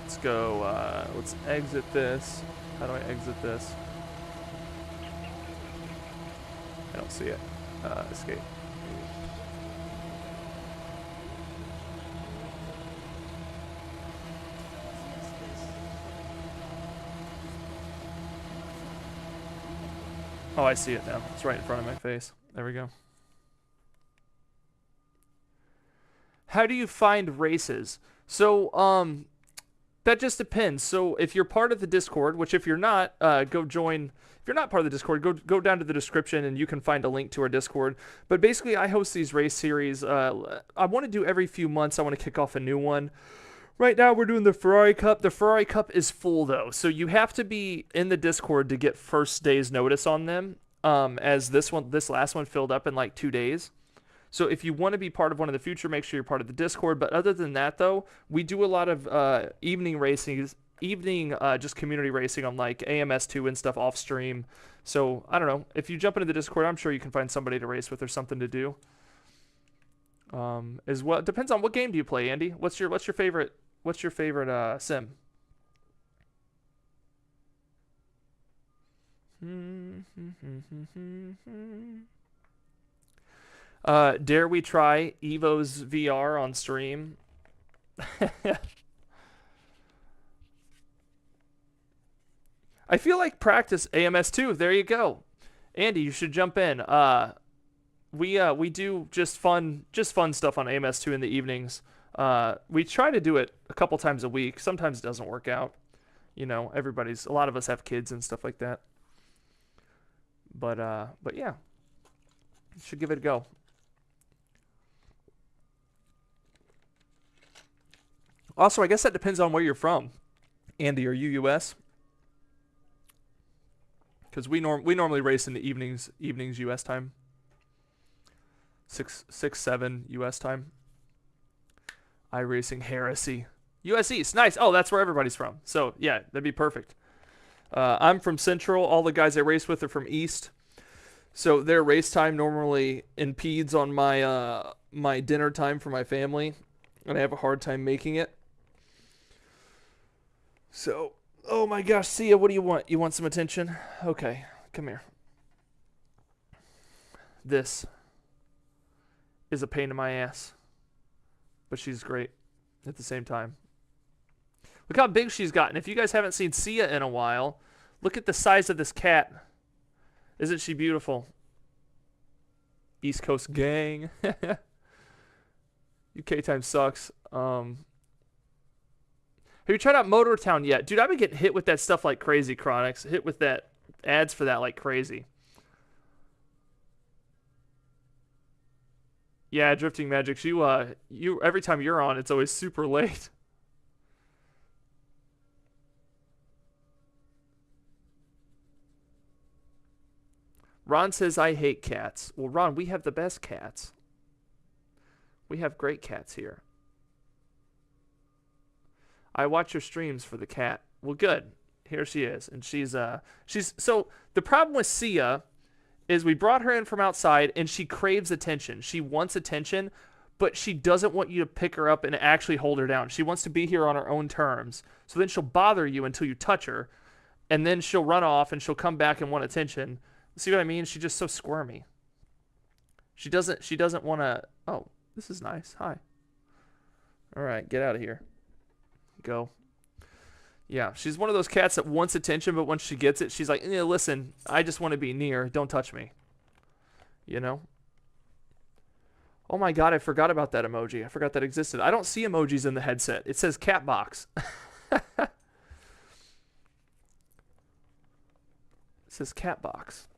Let's go. Let's exit this. How do I exit this? I don't see it. Escape. Oh, I see it now. It's right in front of my face. There we go. How do you find races? So, that just depends. So if you're part of the Discord, which if you're not, go join. If you're not part of the Discord, go down to the description and you can find a link to our Discord. But basically, I host these race series. I want to do every few months. I want to kick off a new one. Right now, we're doing the Ferrari Cup. The Ferrari Cup is full, though. So you have to be in the Discord to get first day's notice on them, as this last one filled up in like 2 days. So if you want to be part of one in the future, make sure you're part of the Discord. But other than that, though, we do a lot of evening racing, just community racing on like AMS2 and stuff off stream. So I don't know. If you jump into the Discord, I'm sure you can find somebody to race with or something to do. As well, it depends on what game do you play, Andy. What's your favorite sim? Dare we try Evo's VR on stream? I feel like practice AMS2. There you go. Andy, you should jump in. We do just fun stuff on AMS2 in the evenings. We try to do it a couple times a week. Sometimes it doesn't work out. You know, a lot of us have kids and stuff like that. But yeah. You should give it a go. Also, I guess that depends on where you're from. Andy, are you US? Because we normally race in the evenings US time. 6, 7 US time. iRacing Heresy. US East. Nice. Oh, that's where everybody's from. So, yeah, that'd be perfect. I'm from Central. All the guys I race with are from East. So their race time normally impedes on my my dinner time for my family, and I have a hard time making it. So, oh my gosh, Sia, what do you want? You want some attention? Okay, come here. This is a pain in my ass, but she's great at the same time. Look how big she's gotten. If you guys haven't seen Sia in a while, look at the size of this cat. Isn't she beautiful? East Coast gang. UK time sucks. Have you tried out Motortown yet? Dude, I've been getting hit with that stuff like crazy, Chronix. Hit with that ads for that like crazy. Yeah, Drifting Magic. You every time you're on, it's always super late. Ron says, I hate cats. Well, Ron, we have the best cats. We have great cats here. I watch your streams for the cat. Well, good. Here she is. And she's so the problem with Sia is we brought her in from outside and she craves attention. She wants attention, but she doesn't want you to pick her up and actually hold her down. She wants to be here on her own terms. So then she'll bother you until you touch her, and then she'll run off and she'll come back and want attention. See what I mean? She's just so squirmy. She doesn't want to... Oh, this is nice. Hi. All right, get out of here. Go. Yeah, she's one of those cats that wants attention, but once she gets it, she's like, listen, I just want to be near. Don't touch me. You know? Oh my god, I forgot about that emoji. I forgot that existed. I don't see emojis in the headset. It says cat box. It says cat box.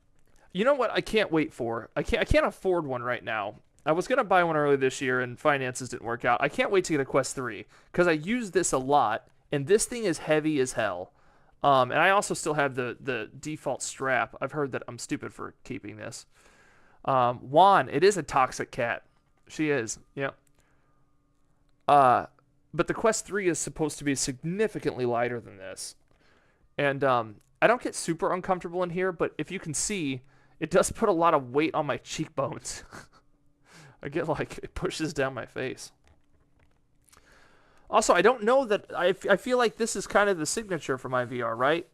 You know what I can't wait for? I can't afford one right now. I was going to buy one earlier this year and finances didn't work out. I can't wait to get a Quest 3 because I use this a lot and this thing is heavy as hell. And I also still have the default strap. I've heard that I'm stupid for keeping this. Juan, it is a toxic cat. She is. Yep. But the Quest 3 is supposed to be significantly lighter than this. And I don't get super uncomfortable in here, but if you can see, it does put a lot of weight on my cheekbones. I get like, it pushes down my face. Also, I don't know that, I feel like this is kind of the signature for my VR, right?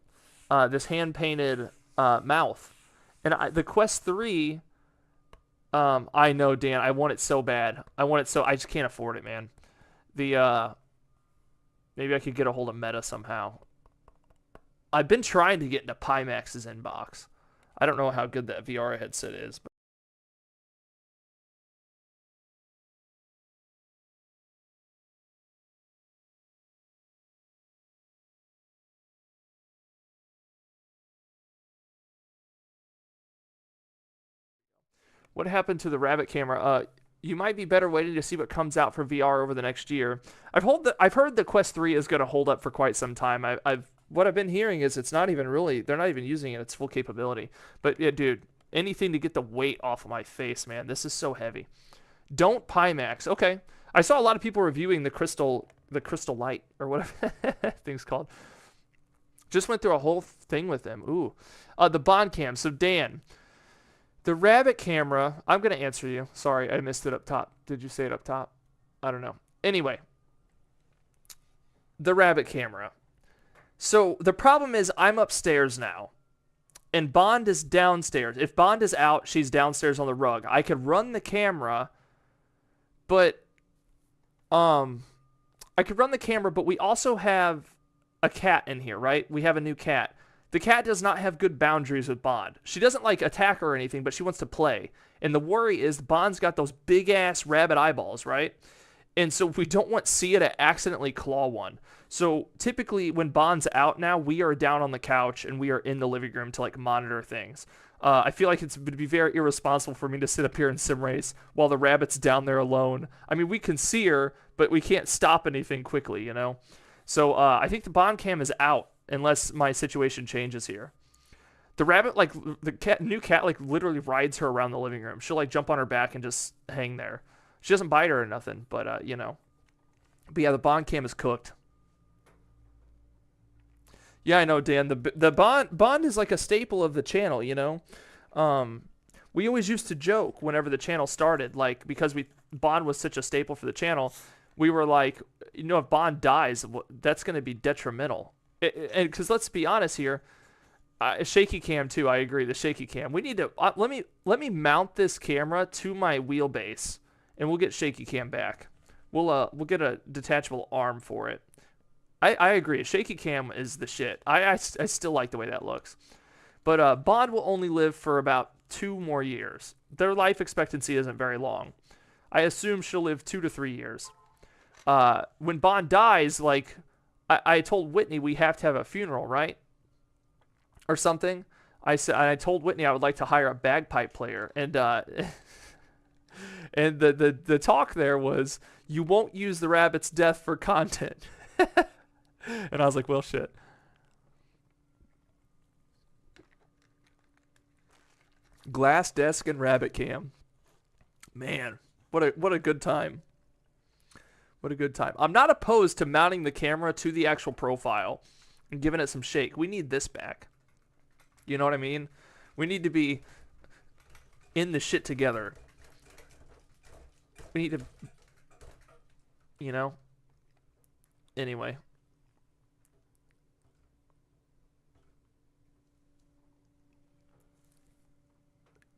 This hand-painted mouth. And the Quest 3, I know, Dan, I want it so bad. I just can't afford it, man. Maybe I could get a hold of Meta somehow. I've been trying to get into Pimax's inbox. I don't know how good that VR headset is. But what happened to the Rabbit camera? You might be better waiting to see what comes out for VR over the next year. I've heard the Quest 3 is going to hold up for quite some time. What I've been hearing is it's not even really, they're not even using it its full capability. But yeah, dude, anything to get the weight off of my face, man. This is so heavy. Don't Pimax. Okay. I saw a lot of people reviewing the Crystal Light or whatever that thing's called. Just went through a whole thing with them. Ooh. The Bond cam. So Dan, the Rabbit camera, I'm going to answer you. Sorry, I missed it up top. Did you say it up top? I don't know. Anyway, the Rabbit camera. So the problem is I'm upstairs now, and Bond is downstairs. If Bond is out, she's downstairs on the rug. I could run the camera, but we also have a cat in here, right? We have a new cat. The cat does not have good boundaries with Bond. She doesn't like attack or anything, but she wants to play. And the worry is Bond's got those big-ass rabbit eyeballs, right? And so we don't want Sia to accidentally claw one. So typically when Bond's out now, we are down on the couch and we are in the living room to like monitor things. I feel like it would be very irresponsible for me to sit up here and sim race while the rabbit's down there alone. I mean, we can see her, but we can't stop anything quickly, you know? So I think the Bond cam is out unless my situation changes here. The rabbit, like, new cat, like, literally rides her around the living room. She'll, like, jump on her back and just hang there. She doesn't bite her or nothing, but, you know. But yeah, the Bond cam is cooked. Yeah, I know, Dan. The Bond is like a staple of the channel, you know. We always used to joke whenever the channel started, like because Bond was such a staple for the channel, we were like, you know, if Bond dies, that's going to be detrimental. And because let's be honest here, shaky cam too. I agree. The shaky cam. We need to let me mount this camera to my wheelbase, and we'll get shaky cam back. We'll get a detachable arm for it. I agree. Shaky cam is the shit. I still like the way that looks. But Bond will only live for about 2 more years. Their life expectancy isn't very long. I assume she'll live 2 to 3 years. When Bond dies, like I told Whitney, we have to have a funeral, right? Or something. I told Whitney I would like to hire a bagpipe player, and and the talk there was, you won't use the rabbit's death for content. And I was like, well, shit. Glass desk and rabbit cam. Man, what a good time. What a good time. I'm not opposed to mounting the camera to the actual profile and giving it some shake. We need this back. You know what I mean? We need to be in the shit together. We need to, you know? Anyway.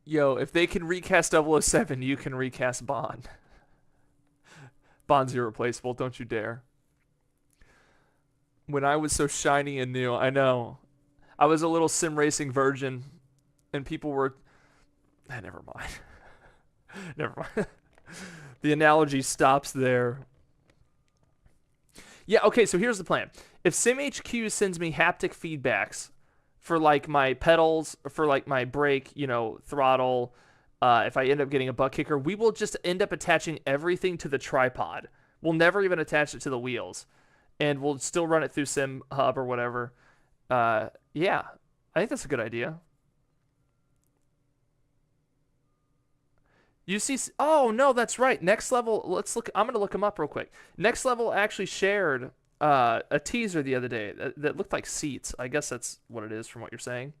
Yo, if they can recast 007, you can recast Bond. Bond's irreplaceable, don't you dare. When I was so shiny and new, I know. I was a little sim racing virgin, and people were... never mind. Never mind. The analogy stops there. Yeah, okay, so here's the plan. If SimHQ sends me haptic feedbacks for like my pedals, for like my brake, you know, throttle, if I end up getting a butt kicker, we will just end up attaching everything to the tripod. We'll never even attach it to the wheels. And we'll still run it through SimHub or whatever. Yeah, I think that's a good idea. You see, oh no, that's right. Next Level, let's look. I'm gonna look them up real quick. Next Level actually shared a teaser the other day that looked like seats. I guess that's what it is from what you're saying.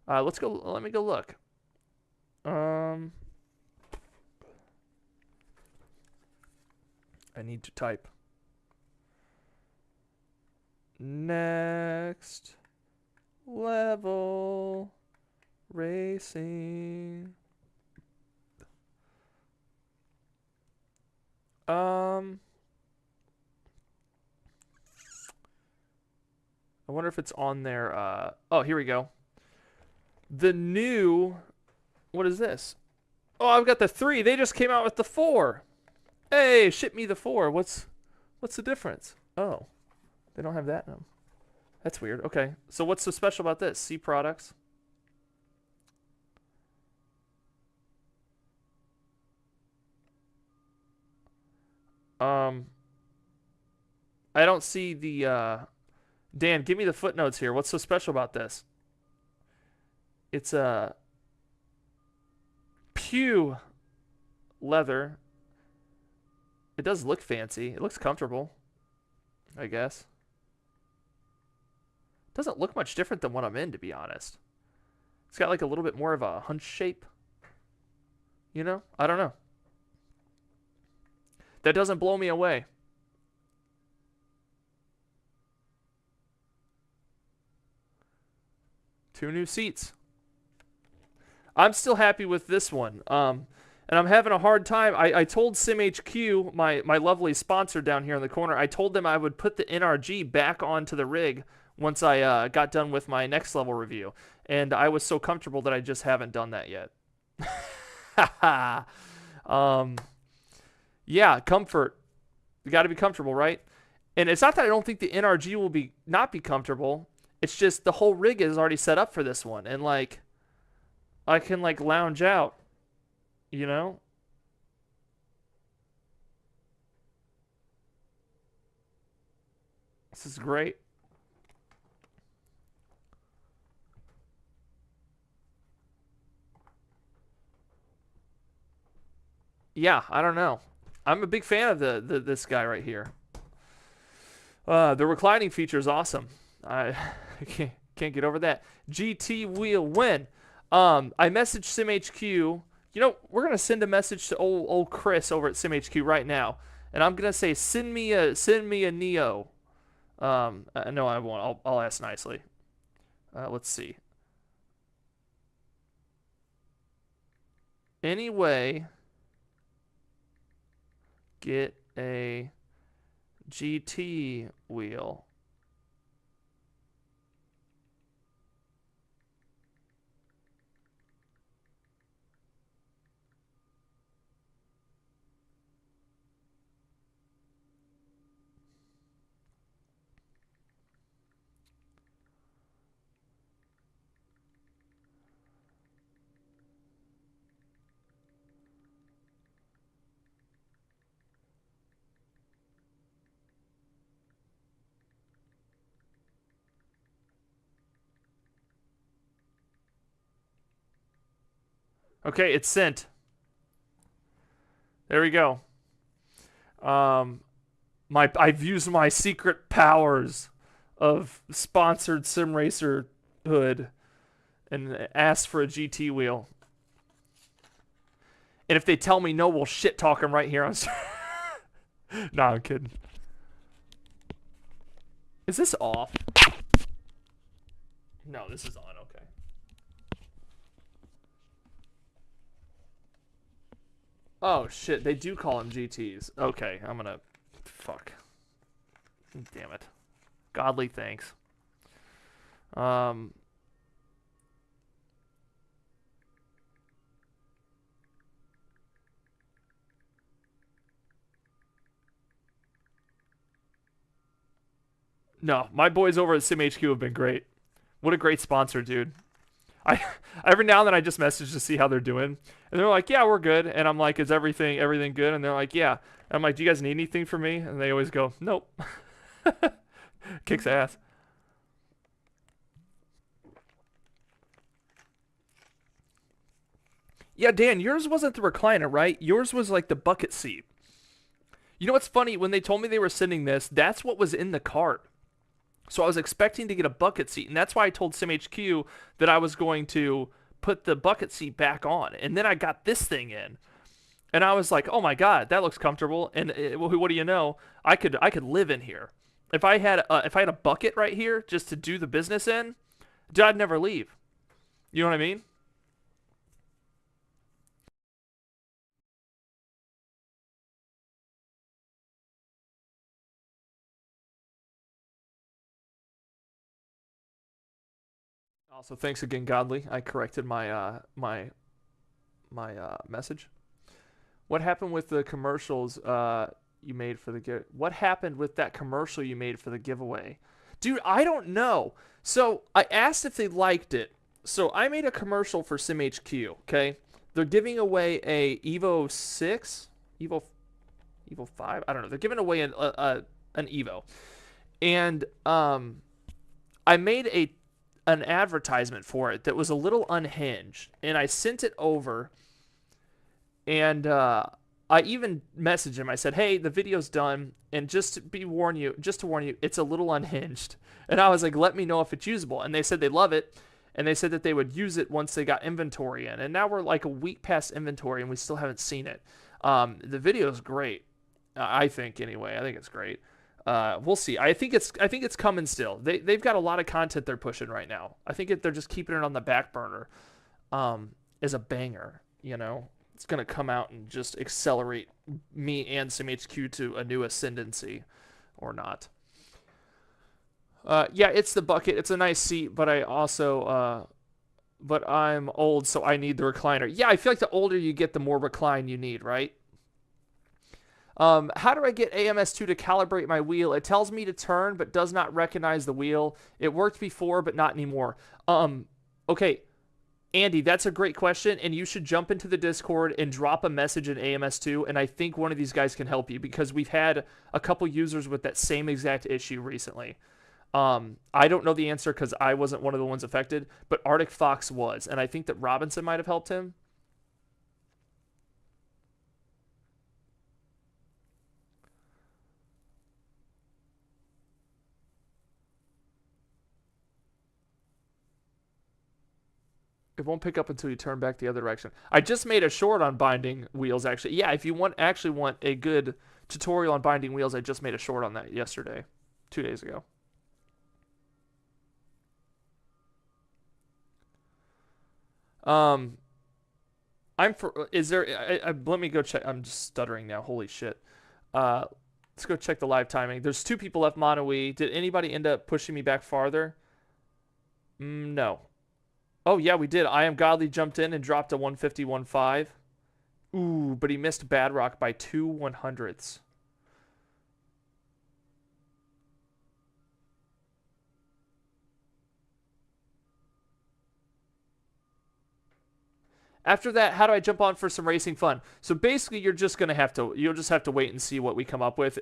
Let's go. Let me go look. I need to type. Next Level Racing. I wonder if it's on there. Oh, here we go. The new, what is this? Oh, I've got the 3. They just came out with the 4. Hey, ship me the 4. What's the difference? Oh, they don't have that in them. That's weird. Okay, so what's so special about this? C products. I don't see the, Dan, give me the footnotes here. What's so special about this? It's a Pew leather. It does look fancy. It looks comfortable, I guess. Doesn't look much different than what I'm in, to be honest. It's got like a little bit more of a hunch shape. You know? I don't know. That doesn't blow me away. Two new seats. I'm still happy with this one. And I'm having a hard time. I told SimHQ, my lovely sponsor down here in the corner, I told them I would put the NRG back onto the rig once I got done with my next level review. And I was so comfortable that I just haven't done that yet. Yeah, comfort. You got to be comfortable, right? And it's not that I don't think the NRG will not be comfortable. It's just the whole rig is already set up for this one. And, like, I can, like, lounge out, you know? This is great. Yeah, I don't know. I'm a big fan of this guy right here. The reclining feature is awesome. Can't get over that. GT wheel win. I messaged SimHQ. You know, we're gonna send a message to old Chris over at SimHQ right now, and I'm gonna say send me a Neo. No, I won't. I'll ask nicely. Let's see. Anyway, get a GT wheel. Okay, it's sent. There we go. I've used my secret powers of sponsored sim racer hood and asked for a GT wheel. And if they tell me no, we'll shit talk them right here on. Nah, I'm kidding. Is this off? No, this is on. Okay. Oh shit, they do call them GTs. Okay, I'm gonna. Fuck. Damn it. Godly thanks. No, my boys over at SimHQ have been great. What a great sponsor, dude. I every now and then I just message to see how they're doing, and they're like, "Yeah, we're good." And I'm like, "Is everything good?" And they're like, "Yeah." And I'm like, "Do you guys need anything from me?" And they always go, "Nope." Kicks ass. Yeah, Dan, yours wasn't the recliner, right? Yours was like the bucket seat. You know what's funny? When they told me they were sending this, that's what was in the cart. So I was expecting to get a bucket seat, and that's why I told SimHQ that I was going to put the bucket seat back on. And then I got this thing in, and I was like, "Oh my god, that looks comfortable." And what do you know? I could live in here. If I had a bucket right here just to do the business in, dude, I'd never leave. You know what I mean? Also, thanks again, Godly. I corrected my message. What happened with the commercials you made for the give? What happened with that commercial you made for the giveaway? Dude, I don't know. So I asked if they liked it. So I made a commercial for SimHQ. Okay, they're giving away a Evo 6, Evo 5. I don't know. They're giving away an Evo, and I made an advertisement for it that was a little unhinged, and I sent it over, and I even messaged him. I said, "Hey, the video's done, and just to warn you, it's a little unhinged." And I was like, "Let me know if it's usable." And they said they love it, and they said that they would use it once they got inventory in. And now we're like a week past inventory, and we still haven't seen it. The video's great, I think. Anyway, I think it's great. We'll see. I think it's coming still. They've got a lot of content they're pushing right now. I think they're just keeping it on the back burner, as a banger. You know, it's gonna come out and just accelerate me and SimHQ to a new ascendancy, or not. Yeah, it's the bucket. It's a nice seat, but I also but I'm old, so I need the recliner. Yeah, I feel like the older you get, the more recline you need, right? How do I get AMS2 to calibrate my wheel? It tells me to turn, but does not recognize the wheel. It worked before, but not anymore. Okay, Andy, that's a great question, and you should jump into the Discord and drop a message in AMS2, and I think one of these guys can help you, because we've had a couple users with that same exact issue recently. I don't know the answer because I wasn't one of the ones affected, but Arctic Fox was, and I think that Robinson might have helped him. It won't pick up until you turn back the other direction. I just made a short on binding wheels, actually. Yeah, if you actually want a good tutorial on binding wheels, I just made a short on that yesterday, 2 days ago. Let me go check. I'm just stuttering now. Holy shit. Let's go check the live timing. There's 2 people left mono E. Did anybody end up pushing me back farther? No. Oh, yeah, we did. I Am Godly jumped in and dropped a 150.15. Ooh, but he missed Bad Rock by 2/100ths. After that, how do I jump on for some racing fun? So basically, you'll just have to wait and see what we come up with.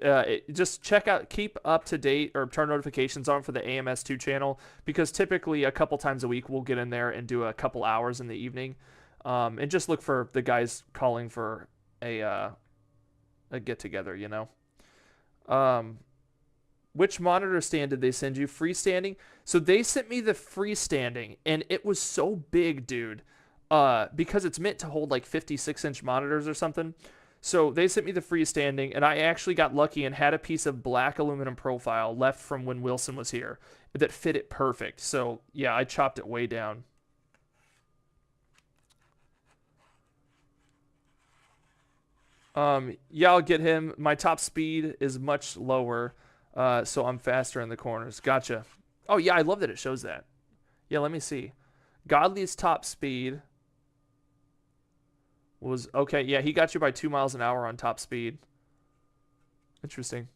Just keep up to date or turn notifications on for the AMS2 channel, because typically a couple times a week we'll get in there and do a couple hours in the evening, and just look for the guys calling for a get together. You know. Which monitor stand did they send you? Freestanding. So they sent me the freestanding, and it was so big, dude. Because it's meant to hold like 56-inch monitors or something. So they sent me the freestanding, and I actually got lucky and had a piece of black aluminum profile left from when Wilson was here that fit it perfect. So yeah, I chopped it way down. Yeah, I'll get him. My top speed is much lower, so I'm faster in the corners. Gotcha. Oh yeah, I love that it shows that. Yeah, let me see. Godly's top speed was okay. Yeah, he got you by 2 miles an hour on top speed. Interesting.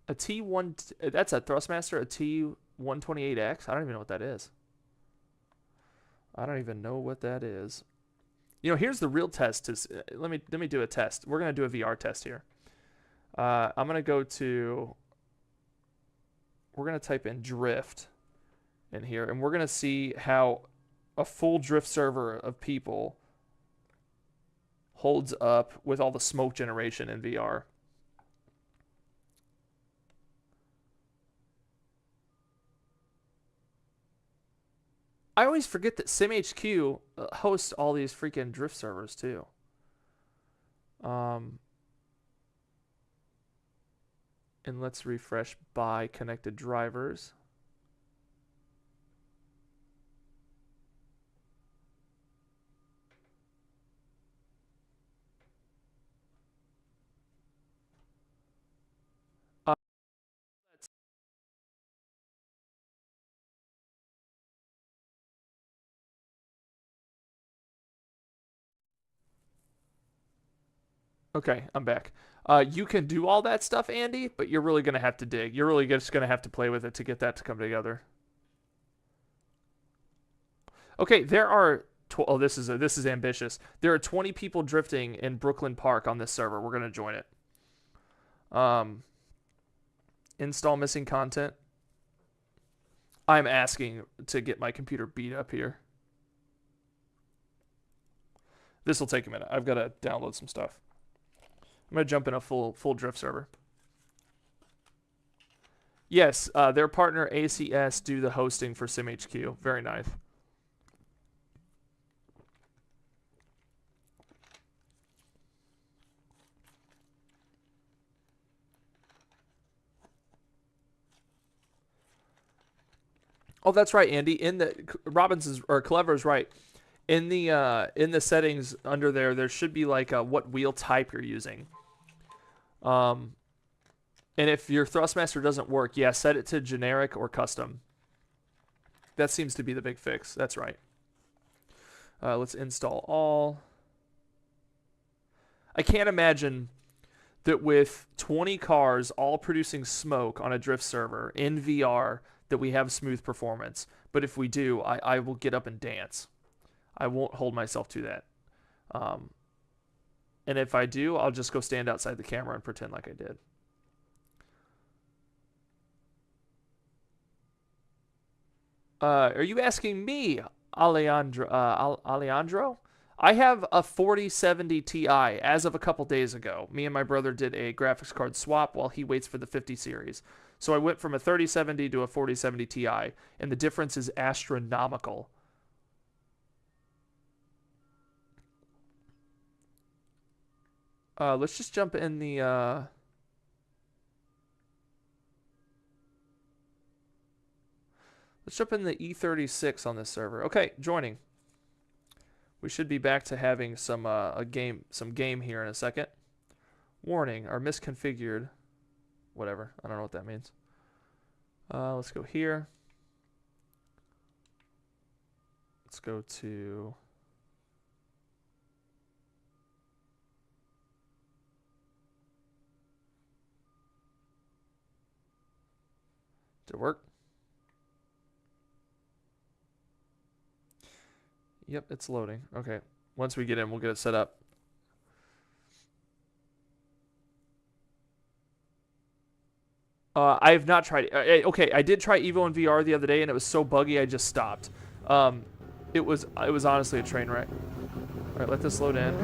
A T1, that's a Thrustmaster, a T128X. I don't even know what that is. I don't even know what that is. You know, here's the real test. Let me do a test. We're gonna do a VR test here. I'm gonna go to. We're gonna type in drift in here, and we're gonna see how a full drift server of people holds up with all the smoke generation in VR. I always forget that SimHQ hosts all these freaking drift servers too. And let's refresh by connected drivers. Okay, I'm back. You can do all that stuff, Andy, but you're really going to have to dig. You're really just going to have to play with it to get that to come together. Okay, there are... Oh, this is ambitious. There are 20 people drifting in Brooklyn Park on this server. We're going to join it. Install missing content. I'm asking to get my computer beat up here. This will take a minute. I've got to download some stuff. I'm going to jump in a full drift server. Yes, their partner ACS do the hosting for SimHQ. Very nice. Oh, that's right, Andy. In the Clever is right. In the settings under there should be like what wheel type you're using. And if your Thrustmaster doesn't work, yeah, set it to generic or custom. That seems to be the big fix. That's right. Let's install all. I can't imagine that with 20 cars all producing smoke on a drift server in VR that we have smooth performance. But if we do, I will get up and dance. I won't hold myself to that. And if I do, I'll just go stand outside the camera and pretend like I did. Are you asking me, Alejandro? I have a 4070 Ti as of a couple days ago. Me and my brother did a graphics card swap while he waits for the 50 series. So I went from a 3070 to a 4070 Ti, and the difference is astronomical. Let's just jump in the... Let's jump in the E36 on this server. Okay, joining. We should be back to having some game here in a second. Warning, are misconfigured. Whatever, I don't know what that means. Let's go here. Let's go to... Did it work? Yep, it's loading. Okay. Once we get in, we'll get it set up. I have not tried it. Okay, I did try Evo in VR the other day, and it was so buggy I just stopped. It was honestly a train wreck. All right, let this load in.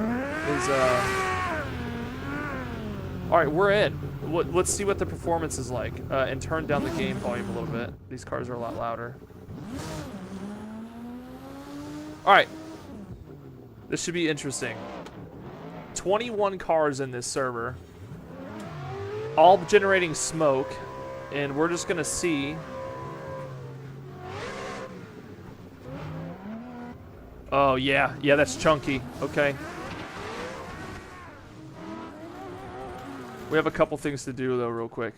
All right, we're in. Let's see what the performance is like, and turn down the game volume a little bit. These cars are a lot louder. All right, this should be interesting. 21 cars in this server, all generating smoke, and we're just gonna see. Oh yeah, that's chunky. Okay. We have a couple things to do though, real quick.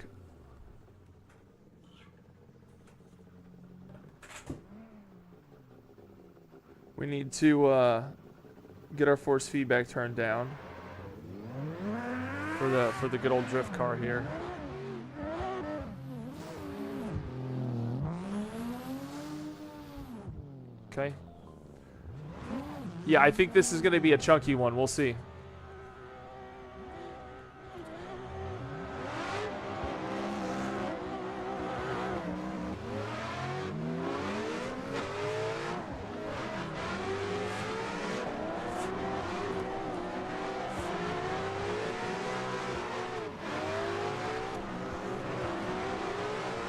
We need to get our force feedback turned down for the good old drift car here. Okay. Yeah, I think this is going to be a chunky one. We'll see.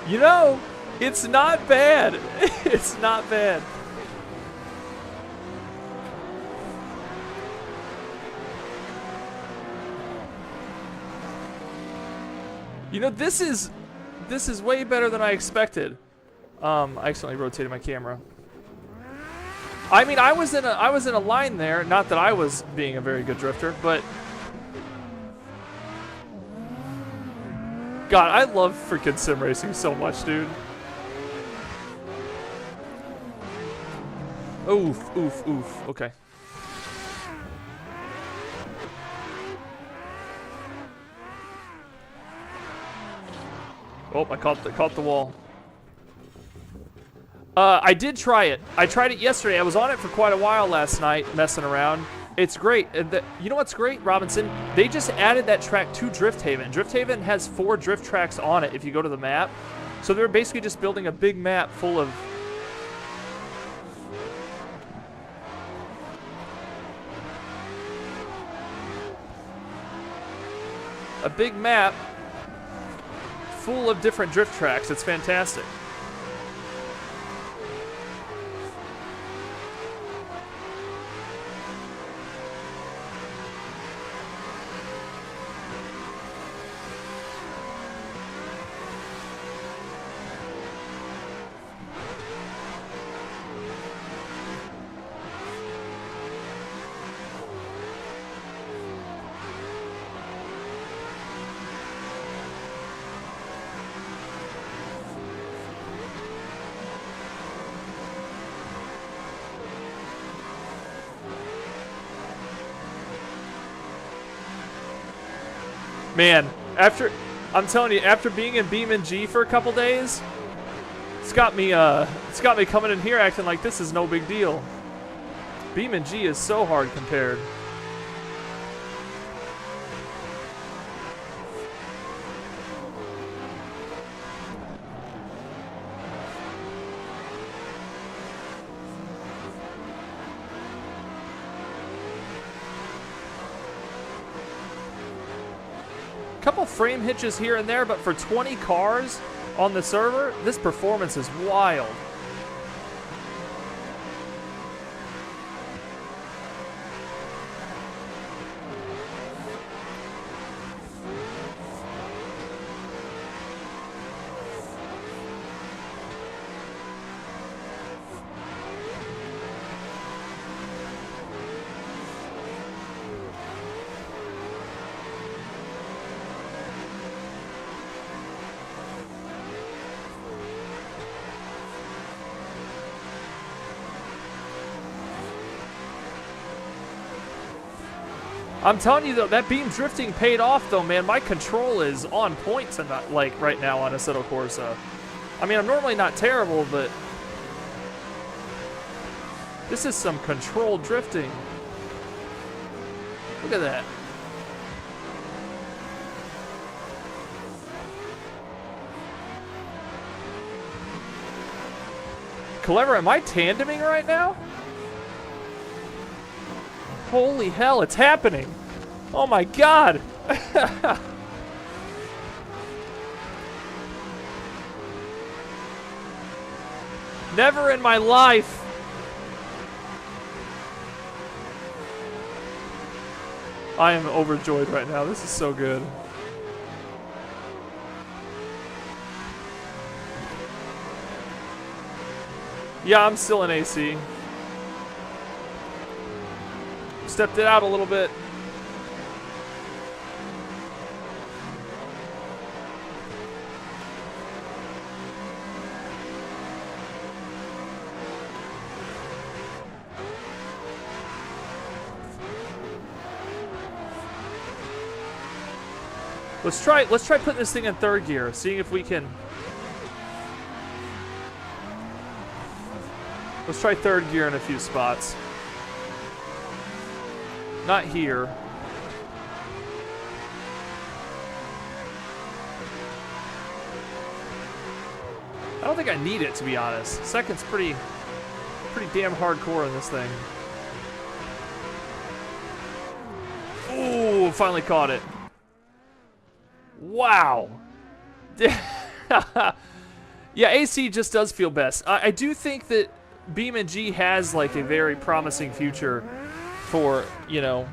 You know, it's not bad. It's not bad. You know, this is way better than I expected. I accidentally rotated my camera. I mean, I was in a line there. Not that I was being a very good drifter, but God, I love freaking sim racing so much, dude. Oof, oof, oof. Okay. Oh, I caught the wall. I did try it. I tried it yesterday. I was on it for quite a while last night, messing around. It's great. You know what's great, Robinson? They just added that track to Drift Haven. Drift Haven has 4 drift tracks on it if you go to the map. So they're basically just building a big map full of... a big map full of different drift tracks. It's fantastic. Man, I'm telling you, after being in BeamNG for a couple days, it's got me coming in here acting like this is no big deal. BeamNG is so hard compared. couple frame hitches here and there, but for 20 cars on the server, this performance is wild. I'm telling you though, that beam drifting paid off though, man. My control is on point tonight, like right now on Assetto Corsa. I mean, I'm normally not terrible, but this is some controlled drifting. Look at that. Clever, am I tandeming right now? Holy hell, it's happening. Oh my god. Never in my life. I am overjoyed right now. This is so good. Yeah, I'm still in AC. Stepped it out a little bit. Let's try putting this thing in third gear, seeing if we can. Let's try third gear in a few spots. Not here. I don't think I need it, to be honest. Second's pretty damn hardcore in this thing. Ooh, finally caught it. Wow. Yeah, AC just does feel best. I do think that Beam and G has like a very promising future for, you know,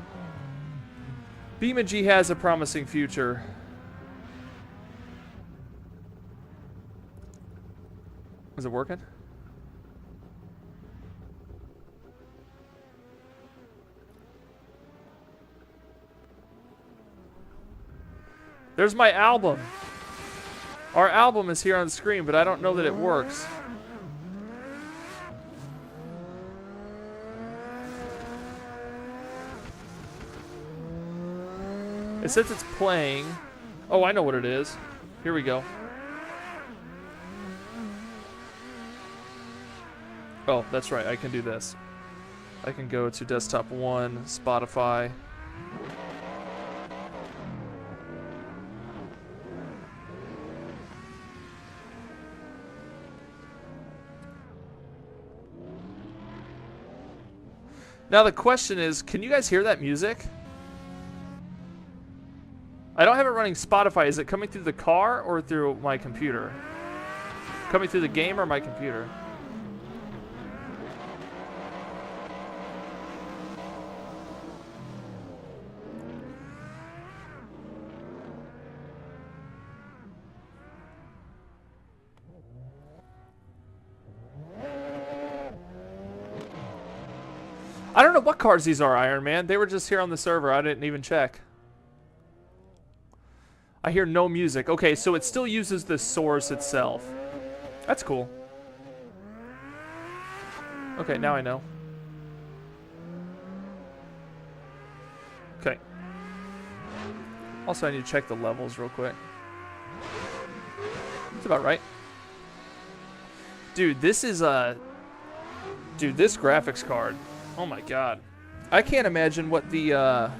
Beam and G has a promising future. Is it working? There's my album. Our album is here on the screen, but I don't know that it works. It says it's playing. Oh, I know what it is. Here we go. Oh, that's right. I can do this. I can go to desktop 1, Spotify. Now the question is, can you guys hear that music? I don't have it running Spotify. Is it coming through the car or through my computer? Coming through the game or my computer? I don't know what cars these are, Iron Man. They were just here on the server. I didn't even check. I hear no music. Okay, so it still uses the source itself. That's cool. Okay, now I know. Okay. Also, I need to check the levels real quick. That's about right. Dude, this is a... Dude, this graphics card. Oh my god. I can't imagine what the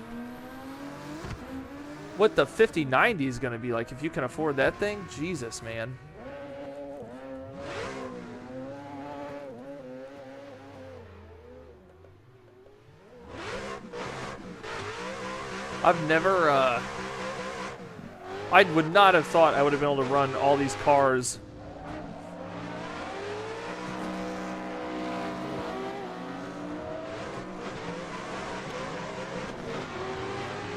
5090 is going to be like if you can afford that thing. Jesus, man. I've never I would not have thought I would have been able to run all these cars.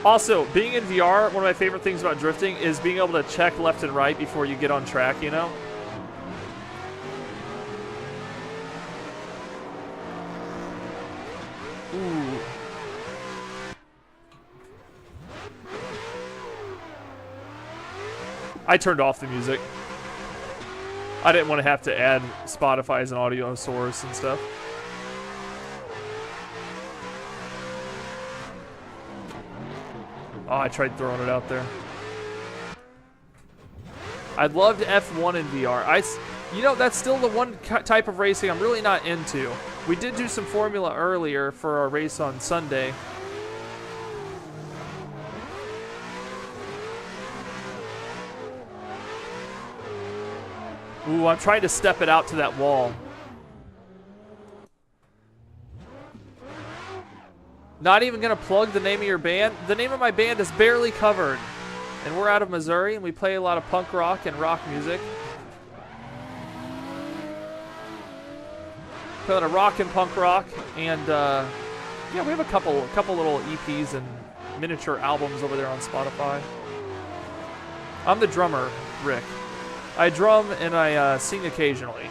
Also, being in VR, one of my favorite things about drifting is being able to check left and right before you get on track, you know? Ooh. I turned off the music. I didn't want to have to add Spotify as an audio source and stuff. Oh, I tried throwing it out there. I loved F1 in VR. You know, that's still the one type of racing I'm really not into. We did do some Formula earlier for our race on Sunday. Ooh, I'm trying to step it out to that wall. Not even gonna plug the name of your band? The name of my band is barely covered. And we're out of Missouri, and we play a lot of punk rock and rock music. Play a lot of rock and punk rock, and yeah, we have a couple little EPs and miniature albums over there on Spotify. I'm the drummer, Rick. I drum and I sing occasionally.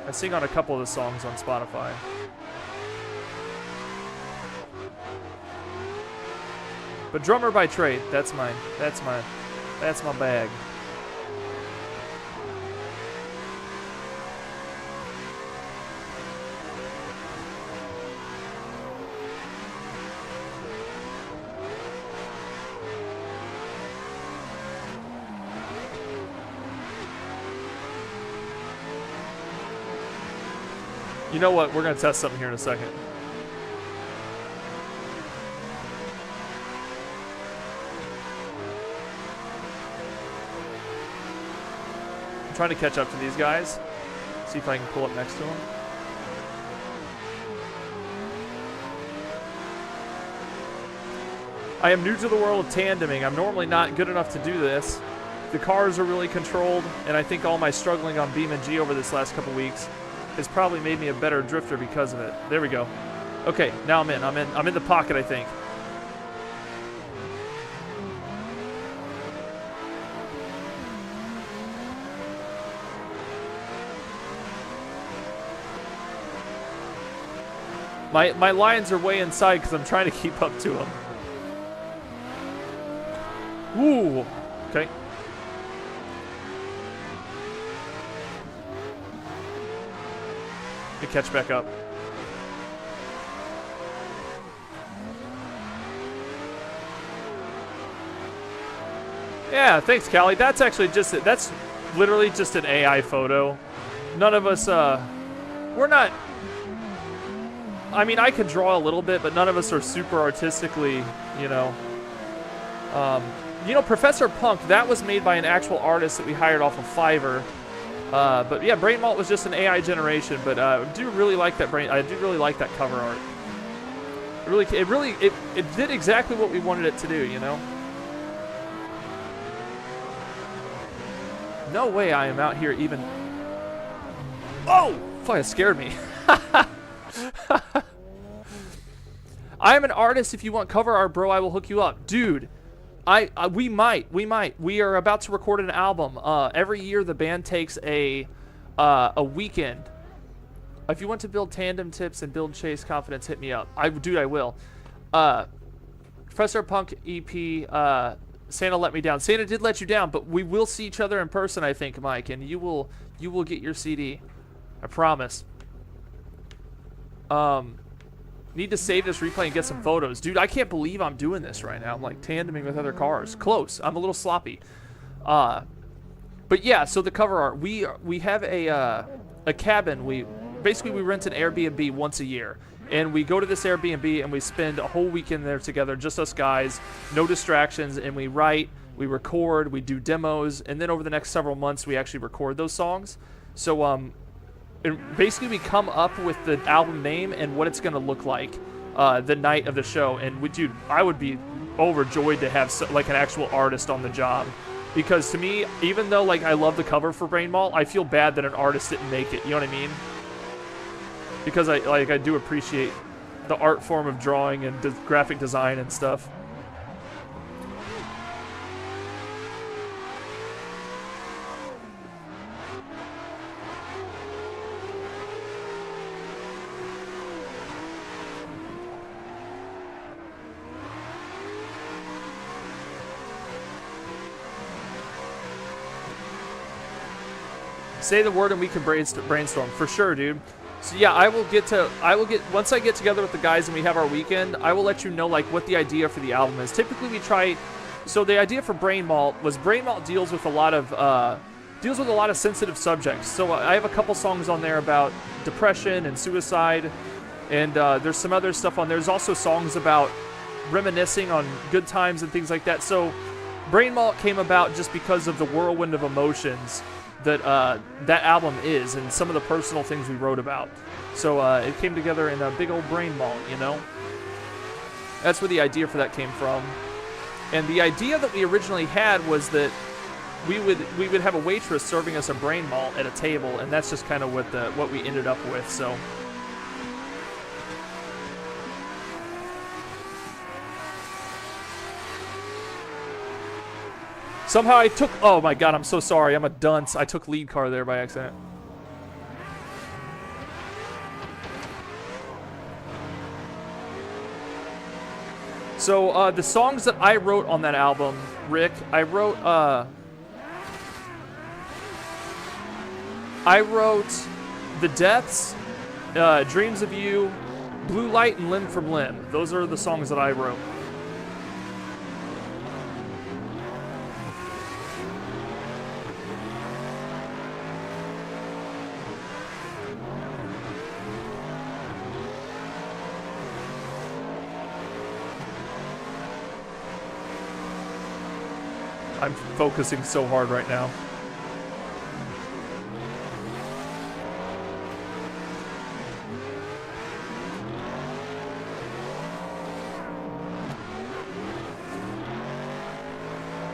I sing on a couple of the songs on Spotify. But drummer by trade, that's my bag. You know what? We're gonna test something here in a second. Trying to catch up to these guys. See if I can pull up next to them. I am new to the world of tandeming. I'm normally not good enough to do this. The cars are really controlled, and I think all my struggling on Beam and G over this last couple weeks has probably made me a better drifter because of it. There we go. Okay, now I'm in the pocket, I think. My lines are way inside because I'm trying to keep up to them. Ooh. Okay. Let me catch back up. Yeah, thanks, Callie. That's actually that's literally just an AI photo. None of us, we're not... I mean, I could draw a little bit, but none of us are super artistically, you know. Professor Punk, that was made by an actual artist that we hired off of Fiverr. But yeah, Brain Malt was just an AI generation. But I do really like that cover art. It did exactly what we wanted it to do, you know. No way I am out here even. Oh, fuck! It scared me. I am an artist. If you want cover art, bro, I will hook you up, dude. We might. We are about to record an album. Every year, the band takes a weekend. If you want to build tandem tips and build chase confidence, hit me up. I will. Professor Punk EP. Santa let me down. Santa did let you down, but we will see each other in person, I think, Mike, and you will get your CD. I promise. Need to save this replay and get some photos. Dude, I can't believe I'm doing this right now. I'm like tandeming with other cars. Close. I'm a little sloppy. But yeah, so the cover art. We have a cabin. We rent an Airbnb once a year. And we go to this Airbnb and we spend a whole weekend there together, just us guys, no distractions, and we write, we record, we do demos, and then over the next several months we actually record those songs. So basically we come up with the album name and what it's going to look like. the night of the show. And dude, I would be overjoyed to have like an actual artist on the job, because to me, even though like I love the cover for Brain Malt, I feel bad that an artist didn't make it. You know what I mean? Because I do appreciate the art form of drawing and graphic design and stuff. Say the word and we can brainstorm. For sure, dude. So yeah, once I get together with the guys and we have our weekend, I will let you know like what the idea for the album is. Typically we try, so the idea for Brain Malt was Brain Malt deals with a lot of sensitive subjects. So I have a couple songs on there about depression and suicide, and there's some other stuff on there. There's also songs about reminiscing on good times and things like that. So Brain Malt came about just because of the whirlwind of emotions that that album is, and some of the personal things we wrote about. So it came together in a big old Brain Malt, you know? That's where the idea for that came from. And the idea that we originally had was that we would have a waitress serving us a Brain Malt at a table, and that's just kind of what we ended up with, so. Somehow I took, oh my god, I'm so sorry, I'm a dunce. I took lead car there by accident. So the songs that I wrote on that album, Rick, I wrote The Deaths, Dreams of You, Blue Light, and Limb from Limb. Those are the songs that I wrote. I'm focusing so hard right now.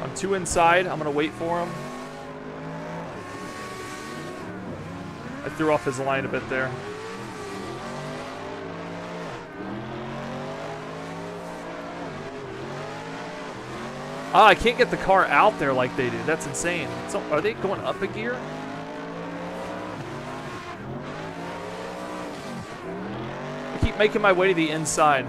I'm too inside. I'm gonna wait for him. I threw off his line a bit there. Ah, I can't get the car out there like they do. That's insane. So, are they going up a gear? I keep making my way to the inside.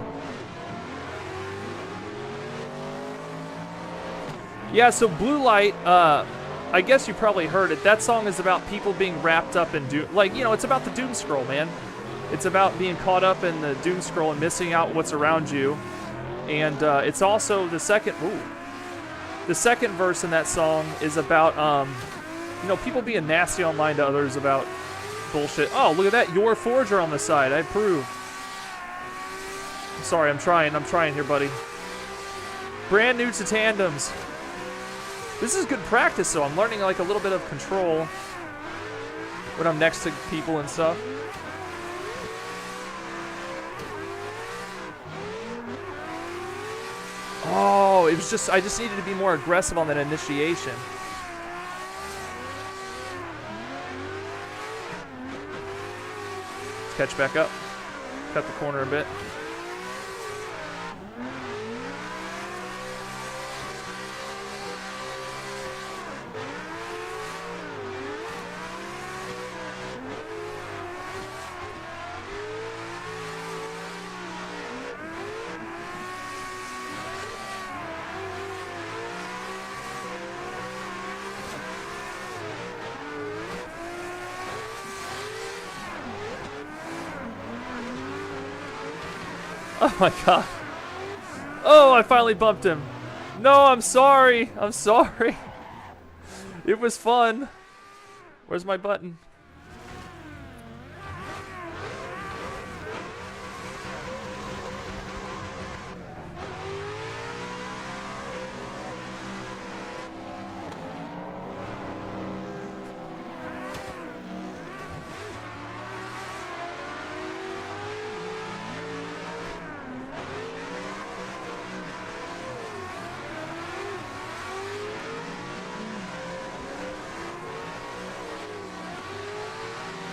Yeah, so Blue Light, I guess you probably heard it. That song is about people being wrapped up in doom. Like, you know, it's about the doom scroll, man. It's about being caught up in the doom scroll and missing out what's around you. And it's also the second... Ooh. The second verse in that song is about, you know, people being nasty online to others about bullshit. Oh, look at that. Your Forger on the side. I approve. Sorry, I'm trying here, buddy. Brand new to tandems. This is good practice, though. I'm learning, like, a little bit of control when I'm next to people and stuff. Oh, it was just, I just needed to be more aggressive on that initiation. Let's catch back up. Cut the corner a bit. Oh my god. Oh, I finally bumped him. No, I'm sorry. I'm sorry. It was fun. Where's my button?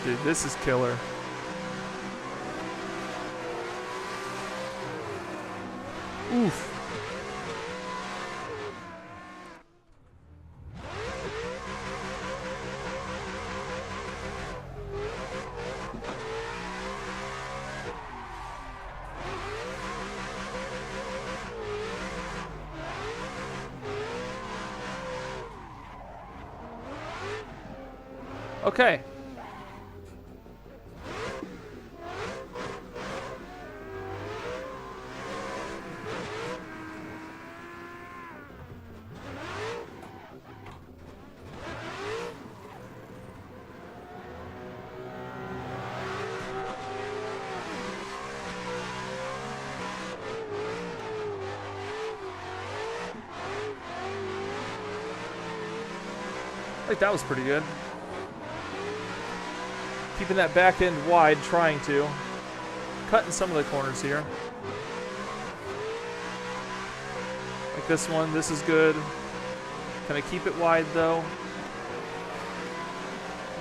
Dude, this is killer. Oof. Okay. I think that was pretty good. Keeping that back end wide, trying to. Cutting some of the corners here. Like this one, this is good. Can I keep it wide though?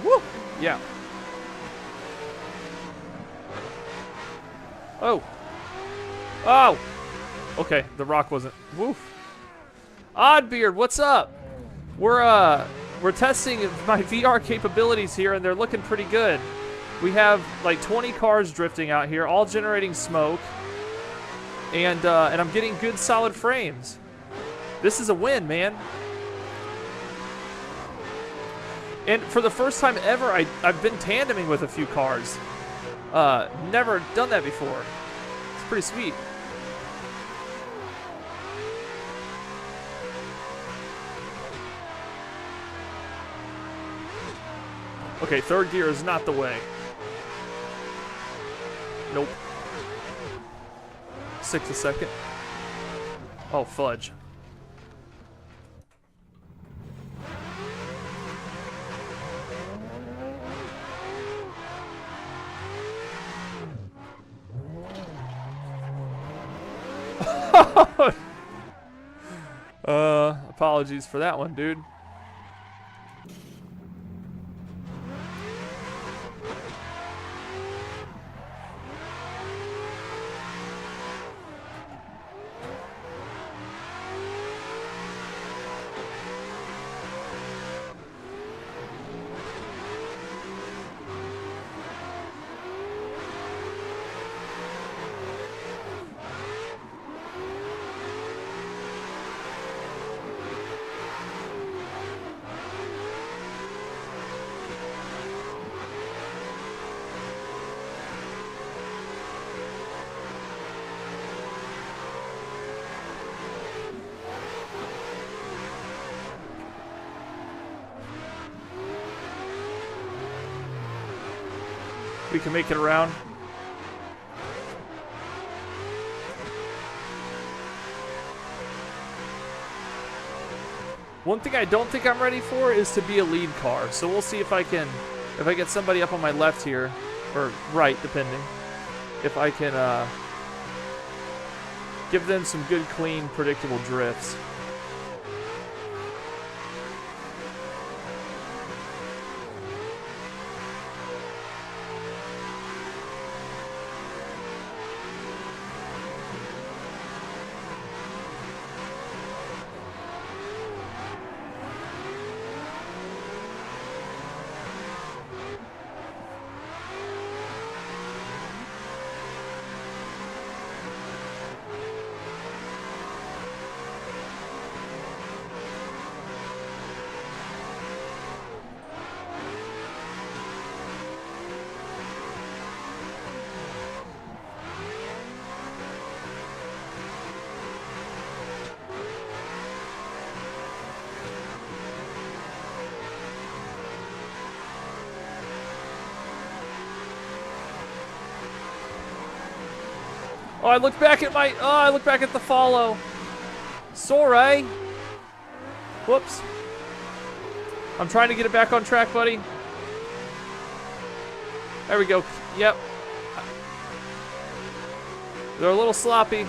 Woo! Yeah. Oh! Oh! Okay, the rock wasn't. Woof. Oddbeard, what's up? We're testing my VR capabilities here, and they're looking pretty good. We have like 20 cars drifting out here, all generating smoke, and I'm getting good solid frames. This is a win, man. And for the first time ever, I've been tandeming with a few cars. Never done that before. It's pretty sweet. Okay, third gear is not the way. Nope. 6 a second. Oh, fudge. Apologies for that one, dude. We can make it around. One thing I don't think I'm ready for is to be a lead car. So we'll see if I get somebody up on my left here, or right, depending. If I can give them some good, clean, predictable drifts. Oh, I look back at my. Oh, I look back at the follow. Sorry. Whoops. I'm trying to get it back on track, buddy. There we go. Yep. They're a little sloppy.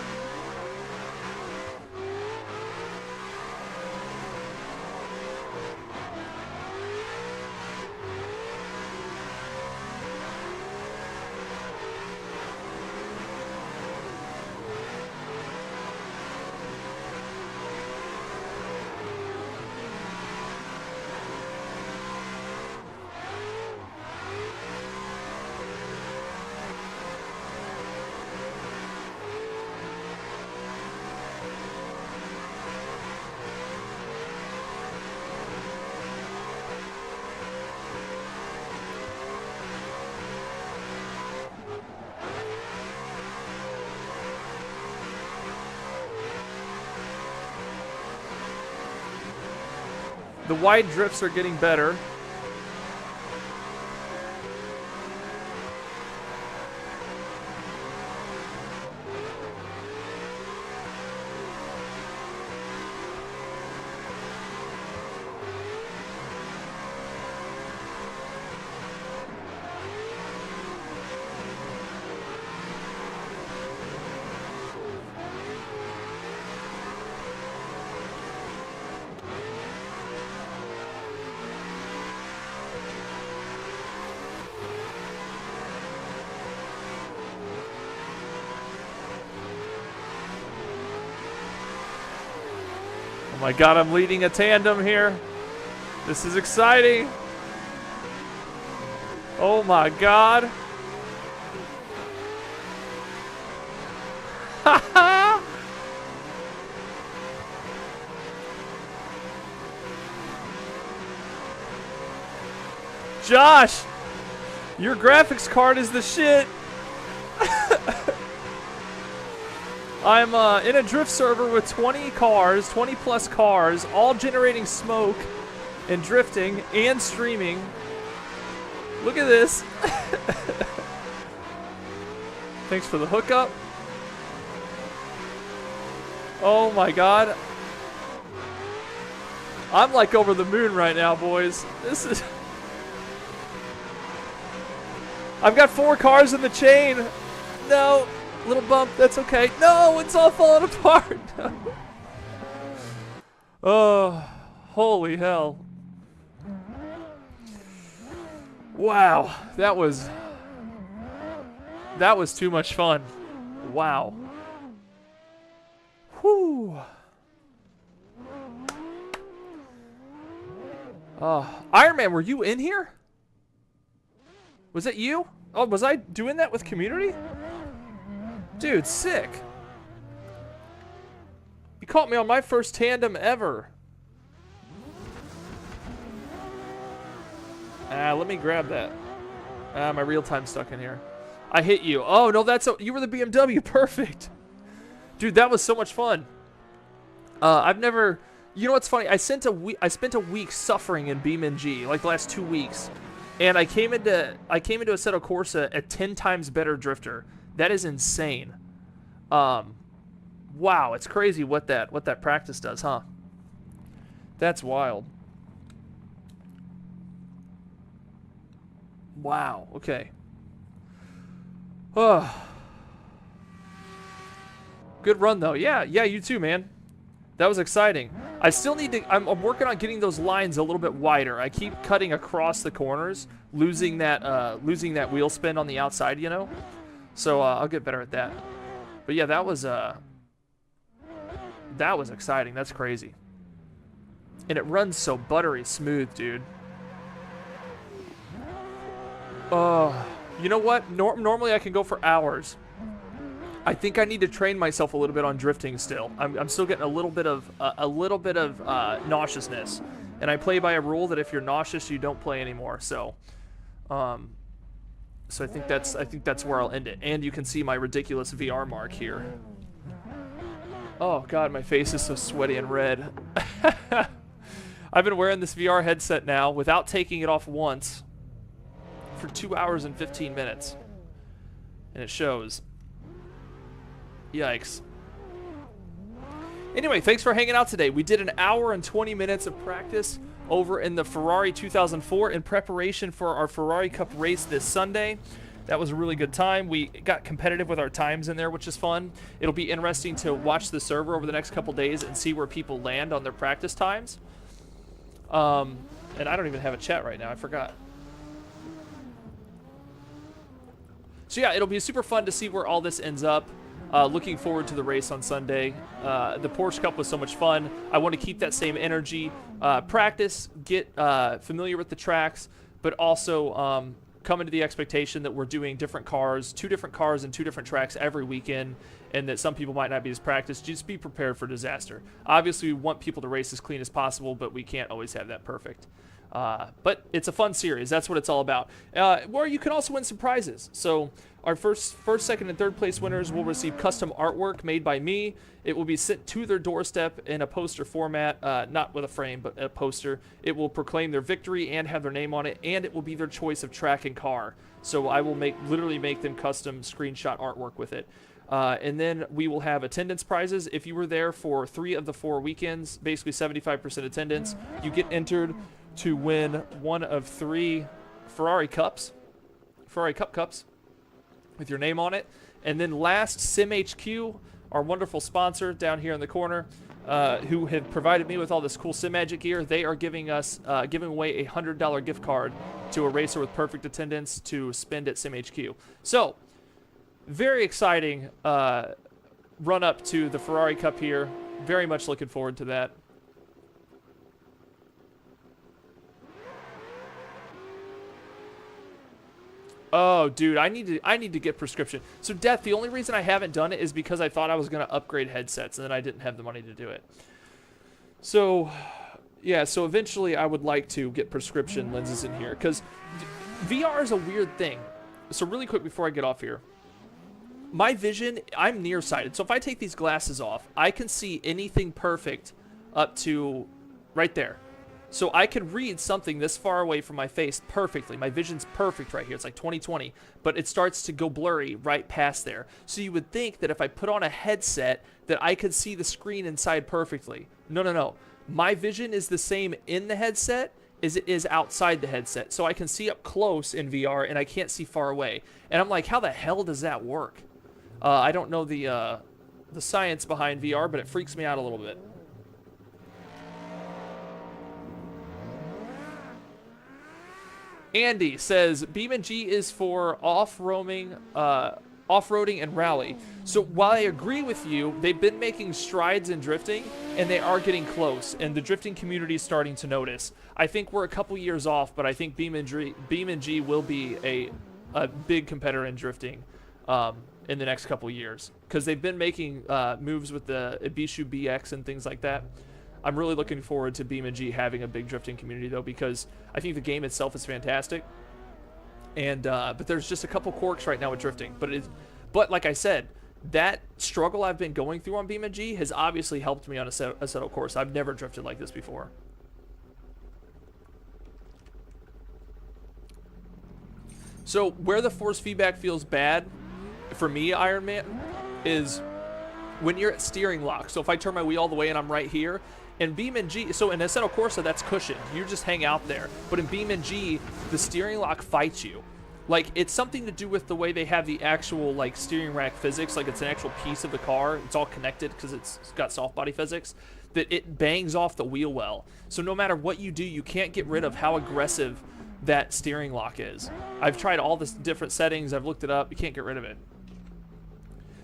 The wide drifts are getting better. Oh my god, I'm leading a tandem here. This is exciting. Oh my god. Josh, your graphics card is the shit. I'm in a drift server with 20 cars, 20 plus cars, all generating smoke and drifting and streaming. Look at this. Thanks for the hookup. Oh my god. I'm like over the moon right now, boys. This is... I've got 4 cars in the chain. No. Little bump, that's okay. No, it's all falling apart. No. Oh, holy hell. Wow, that was too much fun. Wow. Whew. Iron Man, were you in here? Was it you? Oh, was I doing that with community? Dude, sick. You caught me on my first tandem ever. Let me grab that. My real time's stuck in here. I hit you. Oh, no, you were the BMW. Perfect. Dude, that was so much fun. I've never... You know what's funny? I spent a week suffering in BeamNG, like the last 2 weeks. And I came into Assetto Corsa a 10 times better drifter. That is insane. Wow, it's crazy what that practice does, huh? That's wild. Wow, okay. Oh. Good run though. Yeah, you too, man. That was exciting. I still need to I'm working on getting those lines a little bit wider. I keep cutting across the corners, losing that wheel spin on the outside, you know? So I'll get better at that. But yeah, that was exciting. That's crazy. And it runs so buttery smooth, dude. You know what? Normally I can go for hours. I think I need to train myself a little bit on drifting still. I'm still getting a little bit of nauseousness, and I play by a rule that if you're nauseous, you don't play anymore. So, so I think that's where I'll end it. And you can see my ridiculous VR mark here. Oh god, my face is so sweaty and red. I've been wearing this VR headset now without taking it off once for 2 hours and 15 minutes, and it shows. Yikes. Anyway, thanks for hanging out today. We did an hour and 20 minutes of practice over in the Ferrari 2004 in preparation for our Ferrari Cup race this Sunday. That was a really good time. We got competitive with our times in there, which is fun. It'll be interesting to watch the server over the next couple days and see where people land on their practice times. And I don't even have a chat right now. I forgot. So yeah, it'll be super fun to see where all this ends up. Looking forward to the race on Sunday. The Porsche Cup was so much fun. I want to keep that same energy. Practice, get familiar with the tracks, but also come into the expectation that we're doing different cars, 2 different cars and 2 different tracks every weekend, and that some people might not be as practiced. Just be prepared for disaster. Obviously, we want people to race as clean as possible, but we can't always have that perfect. But it's a fun series. That's what it's all about. Where you can also win some prizes. So Our first, second, and third place winners will receive custom artwork made by me. It will be sent to their doorstep in a poster format, not with a frame, but a poster. It will proclaim their victory and have their name on it, and it will be their choice of track and car. So I will literally make them custom screenshot artwork with it. And then we will have attendance prizes. If you were there for 3 of the 4 weekends, basically 75% attendance, you get entered to win one of 3 Ferrari cups, Ferrari Cup cups, with your name on it. And then last, SimHQ, our wonderful sponsor down here in the corner, who have provided me with all this cool Simagic gear. They are giving away a $100 gift card to a racer with perfect attendance to spend at SimHQ. So, very exciting run up to the Ferrari Cup here. Very much looking forward to that. Oh, dude, I need to get prescription. So, Death, the only reason I haven't done it is because I thought I was going to upgrade headsets, and then I didn't have the money to do it. So, yeah, so eventually I would like to get prescription lenses in here, because VR is a weird thing. So, really quick before I get off here. My vision, I'm nearsighted. So, if I take these glasses off, I can see anything perfect up to right there. So I could read something this far away from my face perfectly. My vision's perfect right here. It's like 20/20, but it starts to go blurry right past there. So you would think that if I put on a headset that I could see the screen inside perfectly. No, no, no. My vision is the same in the headset as it is outside the headset. So I can see up close in VR and I can't see far away. And I'm like, how the hell does that work? I don't know the science behind VR, but it freaks me out a little bit. Andy says, BeamNG is for off-roading and rally. So while I agree with you, they've been making strides in drifting, and they are getting close, and the drifting community is starting to notice. I think we're a couple years off, but I think BeamNG will be a big competitor in drifting in the next couple years, because they've been making moves with the Ibishu BX and things like that. I'm really looking forward to BeamNG having a big drifting community, though, because I think the game itself is fantastic. And but there's just a couple quirks right now with drifting. But like I said, that struggle I've been going through on BeamNG has obviously helped me on Assetto Corsa. I've never drifted like this before. So where the force feedback feels bad for me, Iron Man, is when you're at steering lock. So if I turn my wheel all the way and I'm right here, and BeamNG, so in Assetto Corsa, that's cushioned. You just hang out there. But in BeamNG, the steering lock fights you. Like, it's something to do with the way they have the actual, like, steering rack physics. Like, it's an actual piece of the car. It's all connected because it's got soft body physics. That it bangs off the wheel well. So no matter what you do, you can't get rid of how aggressive that steering lock is. I've tried all the different settings. I've looked it up. You can't get rid of it.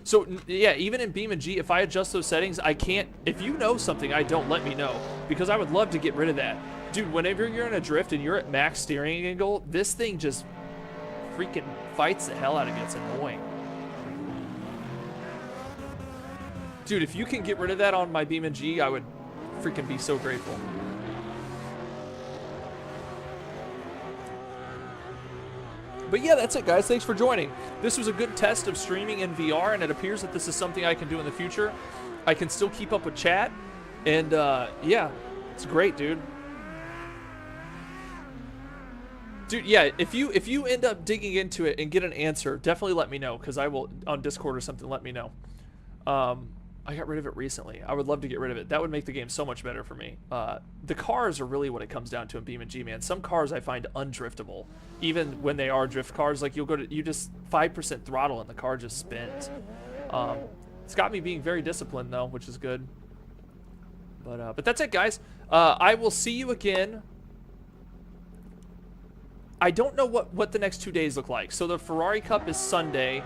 So, yeah, even in BeamNG, if I adjust those settings, I can't... If you know something I don't, let me know. Because I would love to get rid of that. Dude, whenever you're in a drift and you're at max steering angle, this thing just freaking fights the hell out of you. It's annoying. Dude, if you can get rid of that on my BeamNG, I would freaking be so grateful. But yeah, that's it, guys. Thanks for joining. This was a good test of streaming in VR, and it appears that this is something I can do in the future. I can still keep up with chat, and yeah, it's great, dude. Dude, yeah, if you end up digging into it and get an answer, definitely let me know, because I will, on Discord or something, let me know. I got rid of it recently. I would love to get rid of it. That would make the game so much better for me. The cars are really what it comes down to in BeamNG, man. Some cars I find undriftable, even when they are drift cars. Like, you just 5% throttle and the car just spins. It's got me being very disciplined though, which is good. But that's it, guys. I will see you again. I don't know what the next 2 days look like. So the Ferrari Cup is Sunday.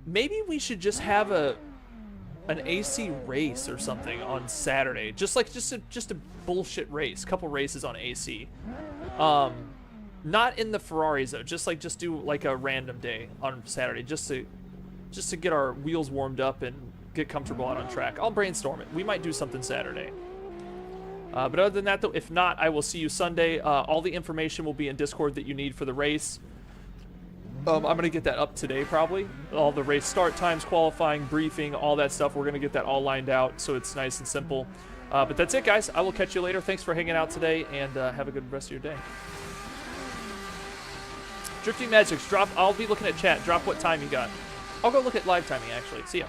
Maybe we should just have an AC race or something on Saturday, just a bullshit race, couple races on AC, not in the Ferraris though, just do like a random day on Saturday, just to get our wheels warmed up and get comfortable out on track. I'll brainstorm it. We might do something Saturday. But other than that though, if not, I will see you Sunday. All the information will be in Discord that you need for the race. I'm going to get that up today probably. All the race start times, qualifying, briefing, all that stuff. We're going to get that all lined out so it's nice and simple. But that's it, guys. I will catch you later. Thanks for hanging out today, and have a good rest of your day. Drifting Magics, drop. I'll be looking at chat. Drop what time you got. I'll go look at live timing, actually. See ya.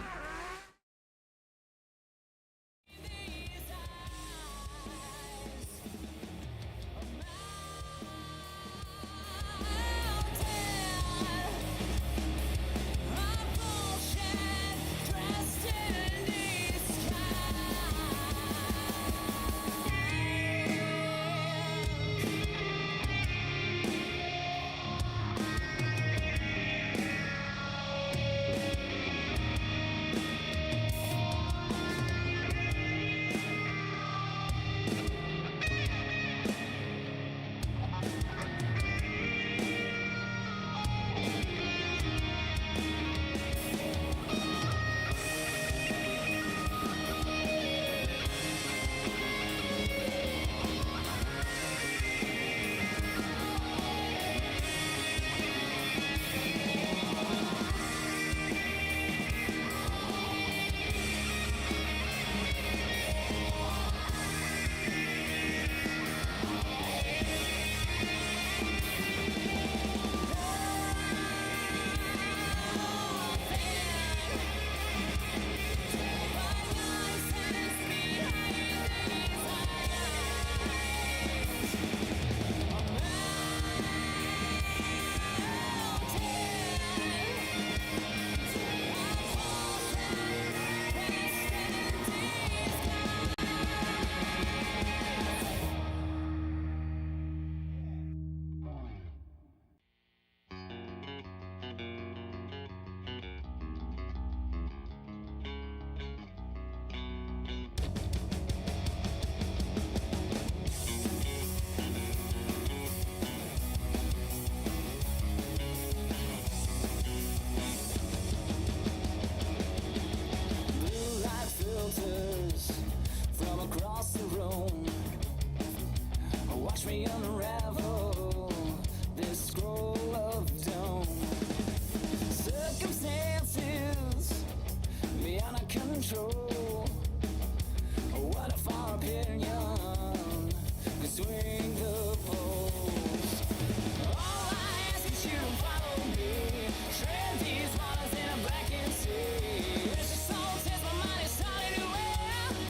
me unravel this scroll of doom. Circumstances beyond our control. What if our opinion could swing?